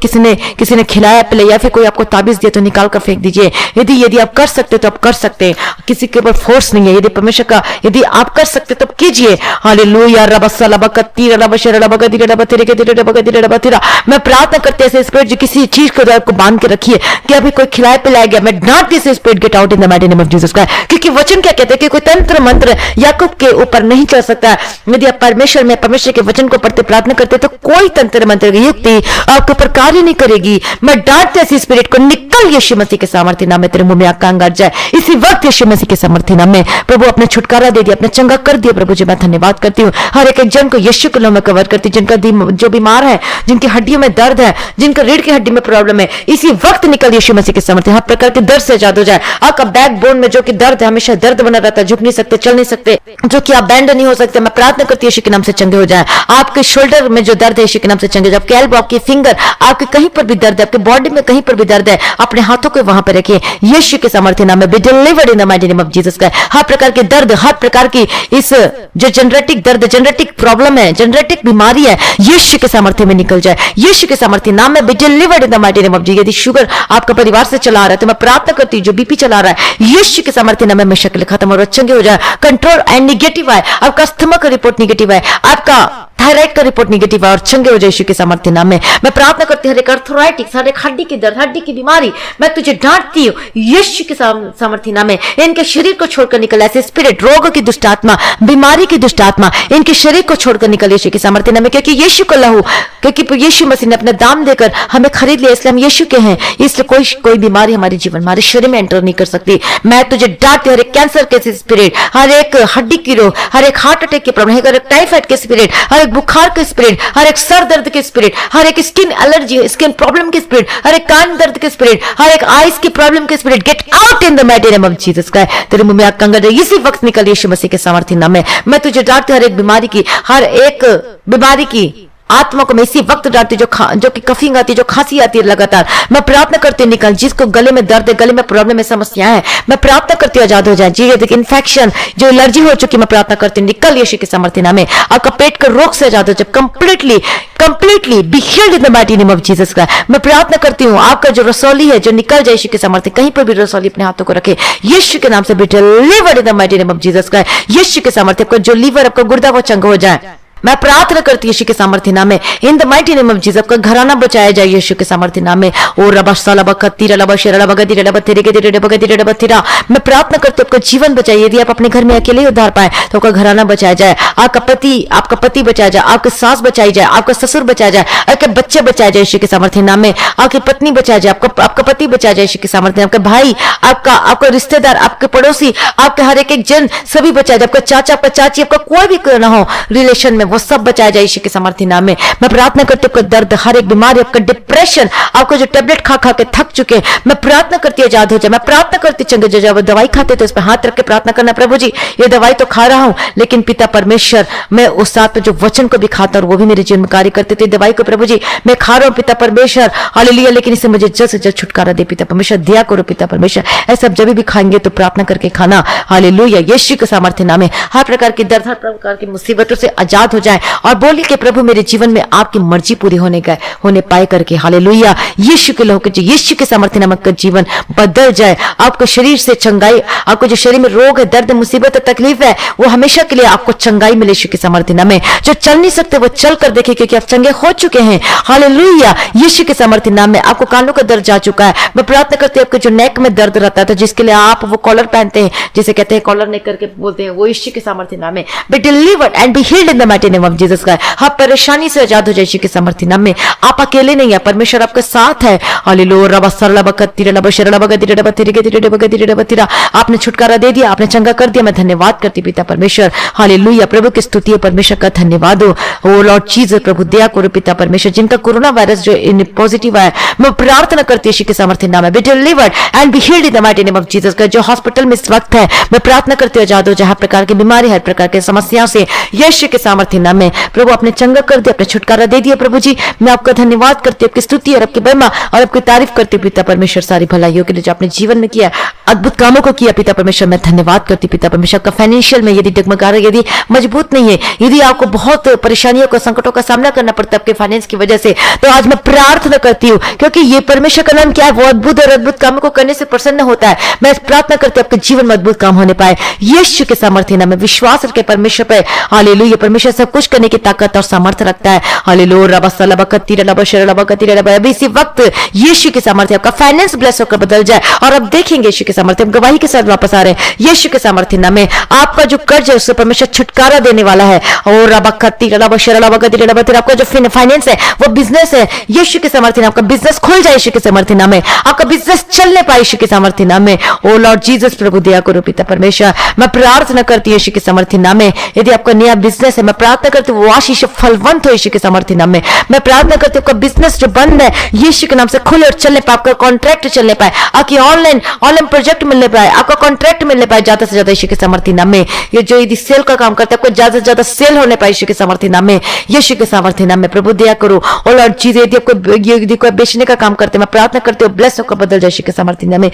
किसी ने खिलाया पिलाया या फिर कोई आपको ताबीज दिया तो निकाल कर फेंक दीजिए। यदि आप कर सकते तो आप कर सकते हैं, किसी के ऊपर फोर्स नहीं है। यदि परमेश्वर का, यदि आप कर सकते तो कीजिए। हालेलुया। रबा सलबा कतीरा रबा शरा रबा गदीरा रबा तेरे के तेरे रबा गदीरा रबा तेरा। मैं प्रार्थना करते ऐसे स्पिरिट जो किसी चीज को आपको बांध के रखिए, कि अभी कोई खिलाया पिलाया गया, मैं डांटती से spirit get out in the mighty name of Jesus Christ. क्योंकि वचन क्या कहते हैं कि कोई तंत्र मंत्र याकूब के ऊपर नहीं चल सकता। यदि आप परमेश्वर के वचन को पढ़ते प्रार्थना करते तो कोई तंत्र मंत्र की युक्ति आपके ऊपर कार्य नहीं करेगी। मैं डांटते ऐसी स्पिरिट को, निकल यीशु मसीह के सामर्थ्य नाम में, तेरे मुंह में आग का अंगार जाए इसी वक्त यीशु मसीह के सामर्थ्य नाम में। प्रभु अपने छुटकारा दे दिया, अपने चंगा कर दिया। प्रभु जी मैं धन्यवाद करती हूँ। हर एक जन को यीशु के नाम में कवर करती, जिनका जो बीमार है, जिनकी हड्डियों में दर्द है, जिनका रीढ़ की हड्डी में प्रॉब्लम है, इसी वक्त निकल यीशु मसीह के सामर्थ्य। हर प्रकार के दर्द से आजाद हो जाए। आपका बैक बोन में जो कि दर्द है, हमेशा दर्द बना रहता है, झुक नहीं सकते, चल नहीं सकते, जो कि आप बैंड नहीं हो सकते, मैं प्रार्थना करती हूं यीशु के नाम से चंगे हो जाए। आपके शोल्डर में जो दर्द है, यीशु के नाम से चंगे हो जाए। आपके एल्बो, आपकी फिंगर, आपके कहीं पर भी दर्द है, आपके बॉडी में कहीं पर भी दर्द है, अपने हाथों को वहां पर रखिए। यीशु के सामर्थ्य नाम में be delivered in the mighty name of Jesus Christ. हर प्रकार के दर्द, हर प्रकार की इस जो जेनरेटिक दर्द, जेनरेटिक प्रॉब्लम है, जेनरेटिक बीमारी है, यीशु के सामर्थ्य में निकल जाए। यीशु के सामर्थ्य नाम में be delivered in the mighty name of Jesus. यदि शुगर आपका परिवार से चला आ रहा है तो मैं प्रार्थना करती हूं, जो बीपी चला रहा है, यीशु के सामर्थ्य नाम में हमेशा के लिए खत्म और चंगे हो जाए। कंट्रोल एंड निगेटिव है, आपका अस्थमा का रिपोर्ट निगेटिव है, आपका थायराइड का रिपोर्ट निगेटिव है और चंगे हो जाए यीशु के सामर्थ्य नाम में। मैं प्रार्थना करती हूं, हर एक अर्थराइटिस, हर एक हड्डी की दर्द, हड्डी की बीमारी, मैं तुझे डांटती हूं यीशु के सामर्थ्य नाम में। इनके शरीर को छोड़कर निकल, ऐसे स्पिरिट, रोग की दुष्ट आत्मा, बीमारी की दुष्ट आत्मा, इनके शरीर को छोड़कर निकल यीशु के सामर्थ्य नाम में। क्योंकि यीशु को लहू, क्योंकि यीशु मसीह ने अपना दाम देकर हमें खरीद लिया, इसलिए हम यीशु के हैं। इसलिए कोई बीमारी हमारे जीवन, हमारे शरीर में एंटर नहीं कर सकती। मैं तुझे डांटती हूं, हर एक कैंसर के स्पिरिट, हर एक हड्डी की रोग, हर एक हार्ट अटैक की प्रॉब्लम, हर एक टाइफाइड के स्पिरिट, हर एक बुखार के स्पिरिट, हर एक सर दर्द के स्पिरिट, हर एक स्किन एलर्जी, स्किन प्रॉब्लम के स्पिरिट, हर एक कान दर्द के स्पिरिट, हर एक आईज की प्रॉब्लम के spirit, get out in the mighty name of Jesus Christ. तेरे मुंह में आग का अंगार जाए इसी वक्त निकल यीशु मसीह के सामर्थ्य नाम में। मैं तुझे डांटती हूं, हर एक बीमारी की, हर एक बीमारी की आत्मा को मैं इसी वक्त डांटती, जो कि कफिंग आती है, जो खांसी आती है लगातार, मैं प्रार्थना करती हूं निकल। जिसको गले में दर्द है, गले में प्रॉब्लम है, समस्या है, मैं प्रार्थना करती हूं आजाद हो जाए। जी इन्फेक्शन, जो एलर्जी हो चुकी, मैं प्रार्थना करती हूं निकल यीशु के सामर्थ्य नाम में। आपका पेट का रोग से आजाद हो जाए, completely B healed in the mighty name of Jesus का। मैं प्रार्थना करती हूँ आपका जो रसौली है, जो निकल जाए यीशु के सामर्थ्य। कहीं पर भी रसौली अपने हाथों को रखे, यीशु के नाम से B delivered in the mighty name of Jesus का। यीशु के सामर्थ्य, आपका जो लीवर, आपका गुर्दा, वो चंगा हो जाए। मैं प्रार्थना करती यीशु के सामर्थ्य नाम में, in the mighty name of Jesus. का घराना बचाया जाए यीशु के सामर्थ्य नाम में। ओ रबा सालबा कतीरा लबा शेरा लबा गदीरा लबा तेरे के तेरे लबा गदीरा लबा तेरा। मैं प्रार्थना करती हूं आपका जीवन बचाइए। यदि आप अपने घर में अकेले ही उद्धार पाए तो आपका घराना बचाया जाए, आपका पति बचाया जाए, आपकी सास बचाई जाए, आपका ससुर बचाया जाए, आपके बच्चे बचाए जाए यीशु के सामर्थ्य नाम में, आपकी पत्नी बचाया जाए, आपका पति बचाया जाए यीशु के सामर्थ्य, आपका भाई, आपका रिश्तेदार, आपके पड़ोसी, आपके हर एक जन, सभी बचाया जाए। आपका चाचा, आपका चाची, आपका कोई भी क्यों ना हो रिलेशन में, वो सब बचाया जाए यीशु के सामर्थ्य नाम में। मैं प्रार्थना करती हूं दर्द, हर एक बीमारी, आपका डिप्रेशन, आपको जो टेबलेट खा के थक चुके, मैं प्रार्थना करती हूं आजाद हो जाए। मैं प्रार्थना करती चंगे जो जब दवाई खाते तो इस पर हाथ रख के प्रार्थना करना, प्रभु जी ये दवाई तो खा रहा हूं, लेकिन पिता परमेश्वर मैं उस साथ जो वचन को भी खाता और वो भी मेरे जीवन में कार्य करते थे। दवाई को प्रभु जी मैं खा रहा हूं पिता परमेश्वर, हालेलुया, लेकिन इससे मुझे जल्द से जल्द छुटकारा दे पिता परमेश्वर, दिया करो पिता परमेश्वर। ऐसा जब भी खाएंगे तो प्रार्थना करके खाना, हालेलुया, यीशु के सामर्थ्य नाम में। हर प्रकार की दर्द, हर प्रकार की मुसीबतों से आजाद हो हो जाए और बोलिए कि प्रभु मेरे जीवन में आपकी मर्जी पूरी होने पाए करके। हालेलुया, यीशु के लोगों के यीशु के सामर्थ्य नामक का जीवन बदल जाए। आपको शरीर से चंगाई, आपको जो शरीर में रोग है, दर्द, मुसीबत और तकलीफ है, वो हमेशा के लिए आपको चंगाई मिले यीशु के सामर्थ्य नाम में। जो चल नहीं सकते वो चल कर देखे, क्योंकि आप चंगे हो चुके हैं। हालेलुया, यीशु के सामर्थ्य नाम में। आपको कानों का दर्द जा चुका है। मैं प्रार्थना करती हूँ आपके जो नेक में दर्द रहता है, तो जिसके लिए आप वो कॉलर पहनते हैं, जिसे कहते हैं कॉलर नेक करके बोलते हैं, वो यीशु के सामर्थ्य नाम में be delivered and be healed in the mighty name of Jesus Christ. हर परेशानी से आजाद हो जाए यीशु के सामर्थ्य नाम में। आप अकेले नहीं है, परमेश्वर आपके साथ है। हालेलुया, रबा सरला बकतिरा लबा शरला बगतिरा बतिरे तिरे बगतिरे बतिरा। आपने छुटकारा दे दिया, आपने चंगा कर दिया। मैं धन्यवाद करती पिता परमेश्वर। हालेलुया, प्रभु की स्तुति है, परमेश्वर का धन्यवाद हो। ओ लॉर्ड जीसस, प्रभु दया करो पिता परमेश्वर, जिनका कोरोना वायरस जो पॉजिटिव है, मैं प्रार्थना करती हूँ के सामर्थ्य नाम है, B delivered and be healed in the mighty name of Jesus Christ. जो हॉस्पिटल में इस वक्त है, मैं प्रार्थना करती हूँ आजाद हो, जहां प्रकार की बीमारी, हर प्रकार की समस्याओं से यीशु के सामर्थ्य नाम में प्रभु आपने चंगा कर दिया, आपने छुटकारा दे दिया। प्रभु जी, मैं आपका धन्यवाद करती हूँ, आपकी स्तुति और आपकी महिमा और आपकी तारीफ करती हूँ पिता परमेश्वर, सारी भलाइयों के लिए जो आपने जीवन में किया, अद्भुत कामों को किया पिता परमेश्वर। मैं धन्यवाद करती पिता परमेश्वर का। फाइनेंशियल में यदि डगमगा रहा है, यदि मजबूत नहीं है, यदि आपको बहुत परेशानियों का, संकटों का सामना करना पड़ता है आपके फाइनेंस की वजह से, तो आज मैं प्रार्थना करती हूँ, क्योंकि ये परमेश्वर का नाम क्या है, वो अद्भुत और अद्भुत कामों को करने से प्रसन्न होता है। मैं प्रार्थना करती हूँ आपके जीवन में अद्भुत काम होने पाए यीशु के सामर्थ्य नाम में। विश्वास रखे परमेश्वर पे। हालेलुया, परमेश्वर सब कुछ करने की ताकत और सामर्थ्य रखता है। हालेलुया, रबा सला बकतिरा लबा शरला बकतिरा लबा। अभी इसी वक्त यीशु के सामर्थ्य आपका फाइनेंस ब्लेस होकर बदल जाए, और अब देखेंगे यीशु के सामर्थ्य, हम गवाही के साथ वापस आ रहे हैं यीशु के सामर्थ्य नाम में। आपका जो कर्ज है उससे परमेश्वर छुटकारा देने वाला है। और रबा खतिरा लबा शरला बकतिरा लबा। आपका जो फाइनेंस है, वो बिजनेस है, यीशु के सामर्थ्य नाम। आपका बिजनेस खुल जाए यीशु के सामर्थ्य नाम में। आपका बिजनेस चलने पाए यीशु के सामर्थ्य नाम में। ओ लॉर्ड जीसस, प्रभु दया करो पिता परमेश्वर। मैं प्रार्थना करती हूँ यीशु के सामर्थ्य नाम में, यदि आपका नया बिजनेस है, मैं प्रार्थना करती हूँ वो आशीष फलवंत हो यीशु के सामर्थ्य नाम में। मैं प्रार्थना करती हूँ आपका बिजनेस जो बंद है यीशु के नाम से खुले और चलने पाए, आपका कॉन्ट्रैक्ट चलने पाए, आपकी ऑनलाइन प्रोजेक्ट मिलने पाए, आपका कॉन्ट्रैक्ट मिलने पाए ज्यादा से ज्यादा यीशु के सामर्थ्य नाम में। ये जो यदि सेल का काम करता है, आपको ज्यादा से ज्यादा सेल होने पाए यीशु के सामर्थ्य नाम में, यीशु के सामर्थ्य नाम में। प्रभु दया करो। और लॉर्ड चीजें यदि कोई बेचने का काम करते हैं, मैं प्रार्थना करती हूँ ब्लेस होकर बदल जाए यीशु के सामर्थ्य नाम में।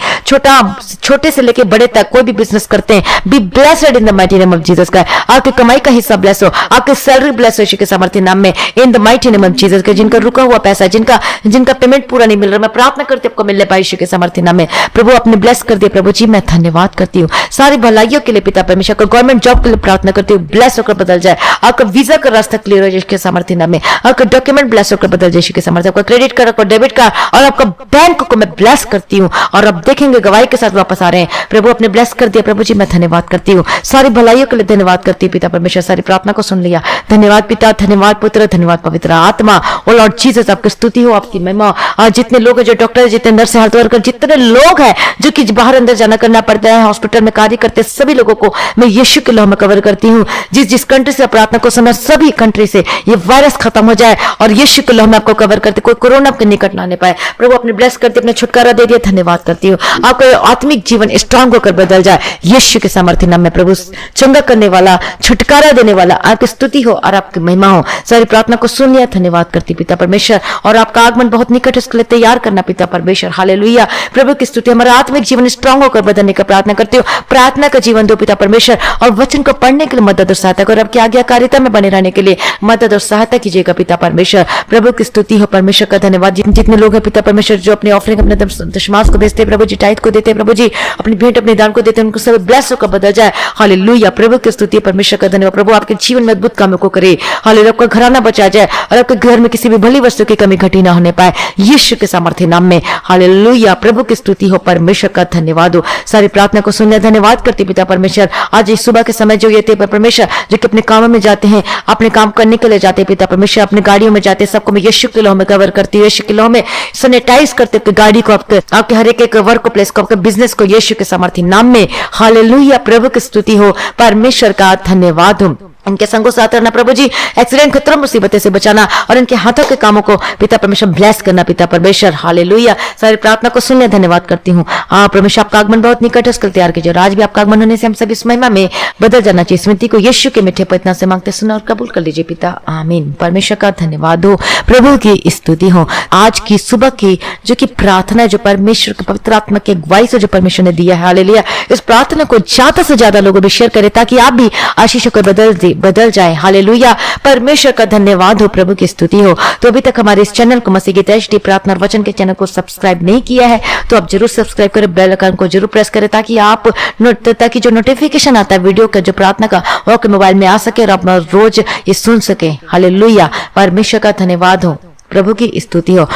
छोटे से लेके बड़े तक कोई भी बिजनेस करते हैं, be blessed in the mighty name of Jesus Christ. आपकी कमाई का हिस्सा ब्लेस हो, आपकी सैलरी ब्लेस हो यीशु के सामर्थ्य नाम में, in the mighty name of Jesus Christ. जिनका रुका हुआ पैसा, जिनका पेमेंट पूरा नहीं मिल रहा, मैं प्रार्थना करती हूँ आपको मिलने पाए यीशु के सामर्थ्य नाम में। प्रभु आपने ब्लेस कर दिया। प्रभु जी, मैं धन्यवाद करती हूँ सारी भलाइयों के लिए पिता परमेश्वर को। गवर्नमेंट जॉब के लिए प्रार्थना करती हूँ, ब्लेस होकर बदल जाए। आपका वीजा का रास्ता क्लियर हो यीशु के सामर्थ्य नाम में। आपका डॉक्यूमेंट ब्लेस होकर बदल जाए यीशु के सामर्थ्य। आपका क्रेडिट कार्ड, आपका डेबिट कार्ड और आपका बैंक को मैं ब्लेस करती हूँ, और अब देखेंगे गवाही के साथ वापस आ रहे हैं। प्रभु आपने ब्लेस कर दिया। प्रभु जी, मैं धन्यवाद करती हूँ सारी भलाइयों के लिए। धन्यवाद करती हूँ पिता परमेश्वर, सारी प्रार्थना को सुन लिया। धन्यवाद पिता, धन्यवाद पुत्र, धन्यवाद पवित्र आत्मा। और लॉर्ड जीसस, आपकी स्तुति हो, आपकी महिमा। और जितने लोग हैं, जो डॉक्टर है, जितने नर्स, हेल्थ वर्कर, जितने लोग हैं जो कि बाहर अंदर जाना करना पड़ता है, हॉस्पिटल में कार्य करते हैं, सभी लोगों को मैं यीशु के नाम में कवर करती हूँ। जिस कंट्री से प्रार्थना को सुना, सभी कंट्री से ये वायरस खत्म हो जाए, और यीशु के नाम में आपको कवर करते, कोई कोरोना आपके निकट ना आने पाए। प्रभु अपने ब्लेस करते, अपने छुटकारा दे दिया। धन्यवाद करती हूँ। आपका आत्मिक जीवन स्ट्रांग होकर बदल जाए यीशु के सामर्थ्य नाम में। प्रभु चंगा करने वाला, छुटकारा देने वाला, आपकी स्तुति हो और आपकी महिमा हो। सारी प्रार्थना को सुन लिया। धन्यवाद करती पिता परमेश्वर, और आपका आगमन बहुत निकट, इसके लिए तैयार करना पिता परमेश्वर। हालेलुया, प्रभु की स्तुति। हमारा आत्मिक जीवन स्ट्रांग होकर बदलने का प्रार्थना करती हूँ। प्रार्थना का जीवन दो पिता परमेश्वर, और वचन को पढ़ने के लिए मदद और सहायता करो। आपकी आज्ञाकारिता में बने रहने के लिए मदद और सहायता कीजिएगा पिता परमेश्वर। प्रभु की स्तुति हो, परमेश्वर का धन्यवाद। जितने लोग हैं पिता परमेश्वर जो अपने ऑफरिंग, अपने दशमांश को भेजते हैं प्रभु जी, टाइट को देते हैं प्रभु जी, अपनी भेंट, अपने दान को देते हैं, उनको सब ब्लेस होकर बदल जाए। हालेलुया, प्रभु की स्तुति, परमेश्वर का धन्यवाद। प्रभु आपके जीवन में अद्भुत कामों को करे। हालेलुया, आपका घराना बचा जाए, और आपके घर में किसी भी भली वस्तु की कमी घटी ना होने पाए यीशु के सामर्थ्य नाम में। हालेलुया, प्रभु की स्तुति हो, परमेश्वर का धन्यवाद हो। सारी प्रार्थना को सुनने धन्यवाद करती पिता परमेश्वर। आज इस सुबह के समय जो ये थे परमेश्वर, जो कि अपने कामों में जाते हैं, अपने काम करने के लिए जाते हैं पिता परमेश्वर, अपने गाड़ियों में जाते हैं, सबको मैं यीशु के नाम में कवर करती हूँ। यीशु के नाम में सैनिटाइज करते हैं गाड़ी को, आपके हर एक वर्क प्लेस को, आपके बिजनेस को यीशु के सामर्थ्य नाम में। हालेलुया, प्रभु की स्तुति हो, परमेश्वर का धन्यवाद हो। इनके संगों साथ रहना प्रभु जी, एक्सीडेंट, खतरा, मुसीबतें से बचाना, और इनके हाथों के कामों को पिता परमेश्वर ब्लेस करना पिता परमेश्वर। हालेलुया, सारी प्रार्थना को सुनने धन्यवाद करती हूँ। परमेश्वर, आपका आगमन बहुत निकट है, उसके लिए तैयार कीजिए। आज भी आपका आगमन होने से हम सभी इस महिमा में बदल जाना चाहिए। स्मृति को यीशु के मीठे पवित्र से मांगते, सुना और कबूल कर लीजिए पिता, आमीन। परमेश्वर का धन्यवाद हो, प्रभु की स्तुति हो। आज की सुबह की जो की प्रार्थना, जो परमेश्वर के पवित्र आत्मा की अगुवाई से जो परमेश्वर ने दिया है, हालेलुया, इस प्रार्थना को ज्यादा से ज्यादा लोगों में शेयर करें, ताकि आप भी आशीषों को बदल जिंदगी बदल जाए। हालेलुया, परमेश्वर का धन्यवाद हो, प्रभु की स्तुति हो। तो अभी तक हमारे इस चैनल को मसीह गीत HD प्रार्थना और वचन के चैनल को सब्सक्राइब नहीं किया है तो आप जरूर सब्सक्राइब करें, बेल आइकन को जरूर प्रेस करें ताकि जो नोटिफिकेशन आता है वीडियो का, जो प्रार्थना का, वो आपके मोबाइल में आ सके और आप रोज ये सुन सके। हालेलुया, परमेश्वर का धन्यवाद हो, प्रभु की स्तुति हो।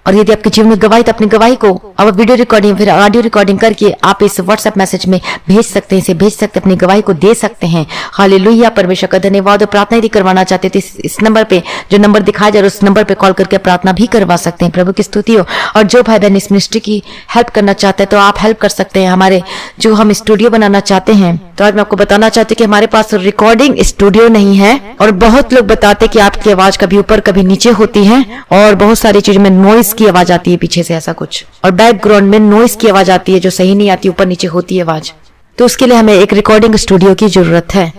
और यदि आपके जीवन में गवाही, तो अपनी गवाही को अब वीडियो रिकॉर्डिंग फिर ऑडियो रिकॉर्डिंग करके आप इस व्हाट्सएप मैसेज में भेज सकते हैं, इसे भेज सकते हैं, अपनी गवाही को दे सकते हैं। हालेलुया, परमेश्वर का धन्यवाद। और प्रार्थना यदि करवाना चाहते थे इस नंबर पे, जो नंबर दिखाया जा रहा है उस नंबर पे कॉल करके प्रार्थना भी करवा सकते हैं। प्रभु की स्तुति हो। और जो भाई बहन इस मिनिस्ट्री की हेल्प करना चाहते हैं तो आप हेल्प कर सकते हैं। हमारे जो हम स्टूडियो बनाना चाहते हैं, तो आज मैं आपको बताना चाहती हूँ कि हमारे पास रिकॉर्डिंग स्टूडियो नहीं है। और बहुत लोग बताते कि आपकी आवाज कभी ऊपर कभी नीचे होती है और बहुत सारी चीजों में नॉइस की आवाज आती है पीछे से, ऐसा कुछ, और बैकग्राउंड में नॉइस की आवाज आती है जो सही नहीं आती, ऊपर नीचे होती है आवाज। तो उसके लिए हमें एक रिकॉर्डिंग स्टूडियो की जरूरत है।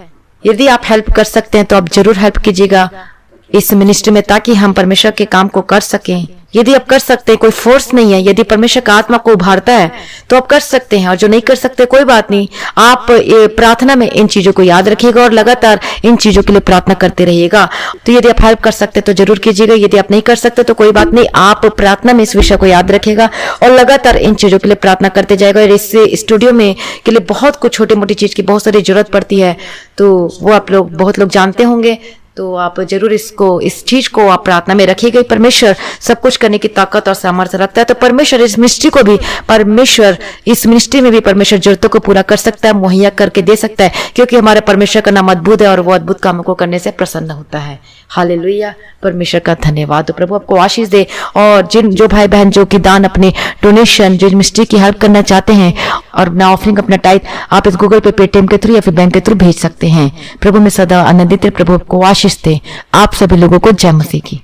यदि आप हेल्प कर सकते हैं तो आप जरूर हेल्प कीजिएगा इस मिनिस्ट्री में, ताकि हम परमेश्वर के काम को कर सकें। यदि आप कर सकते हैं, कोई फोर्स नहीं है, यदि परमेश्वर का आत्मा को उभारता है तो आप कर सकते हैं। और जो नहीं कर सकते कोई बात नहीं, आप प्रार्थना में इन चीजों को याद रखिएगा और लगातार इन चीजों के लिए प्रार्थना करते रहिएगा। तो यदि आप हेल्प कर सकते तो जरूर कीजिएगा, यदि आप नहीं कर सकते तो कोई बात नहीं, आप प्रार्थना में इस विषय को याद रखेगा और लगातार इन चीजों के लिए प्रार्थना करते जाएगा। और इस स्टूडियो में के लिए बहुत कुछ छोटी मोटी चीज की बहुत सारी जरूरत पड़ती है, तो वो आप लोग बहुत लोग जानते होंगे। तो आप जरूर इस चीज को आप प्रार्थना में रखिएगा। परमेश्वर सब कुछ करने की ताकत और सामर्थ्य रखता है। तो परमेश्वर इस मिनिस्ट्री में भी परमेश्वर जरूरतों को पूरा कर सकता है, मुहैया करके दे सकता है, क्योंकि हमारे परमेश्वर का नाम अद्भुत है और वो अद्भुत कामों को करने से प्रसन्न होता है। हालेलुया, परमेश्वर का धन्यवाद। तो प्रभु आपको आशीष दे। और जो भाई बहन जो कि दान, अपने डोनेशन, जो मिनिस्ट्री की हेल्प करना चाहते हैं और अपना ऑफरिंग, अपना टाइप, आप इस गूगल पे, पेटीएम के थ्रू या फिर बैंक के थ्रू भेज सकते हैं। प्रभु में सदा आनंदित है। प्रभु आपको आशीष दे। आप सभी लोगों को जय मसीह की।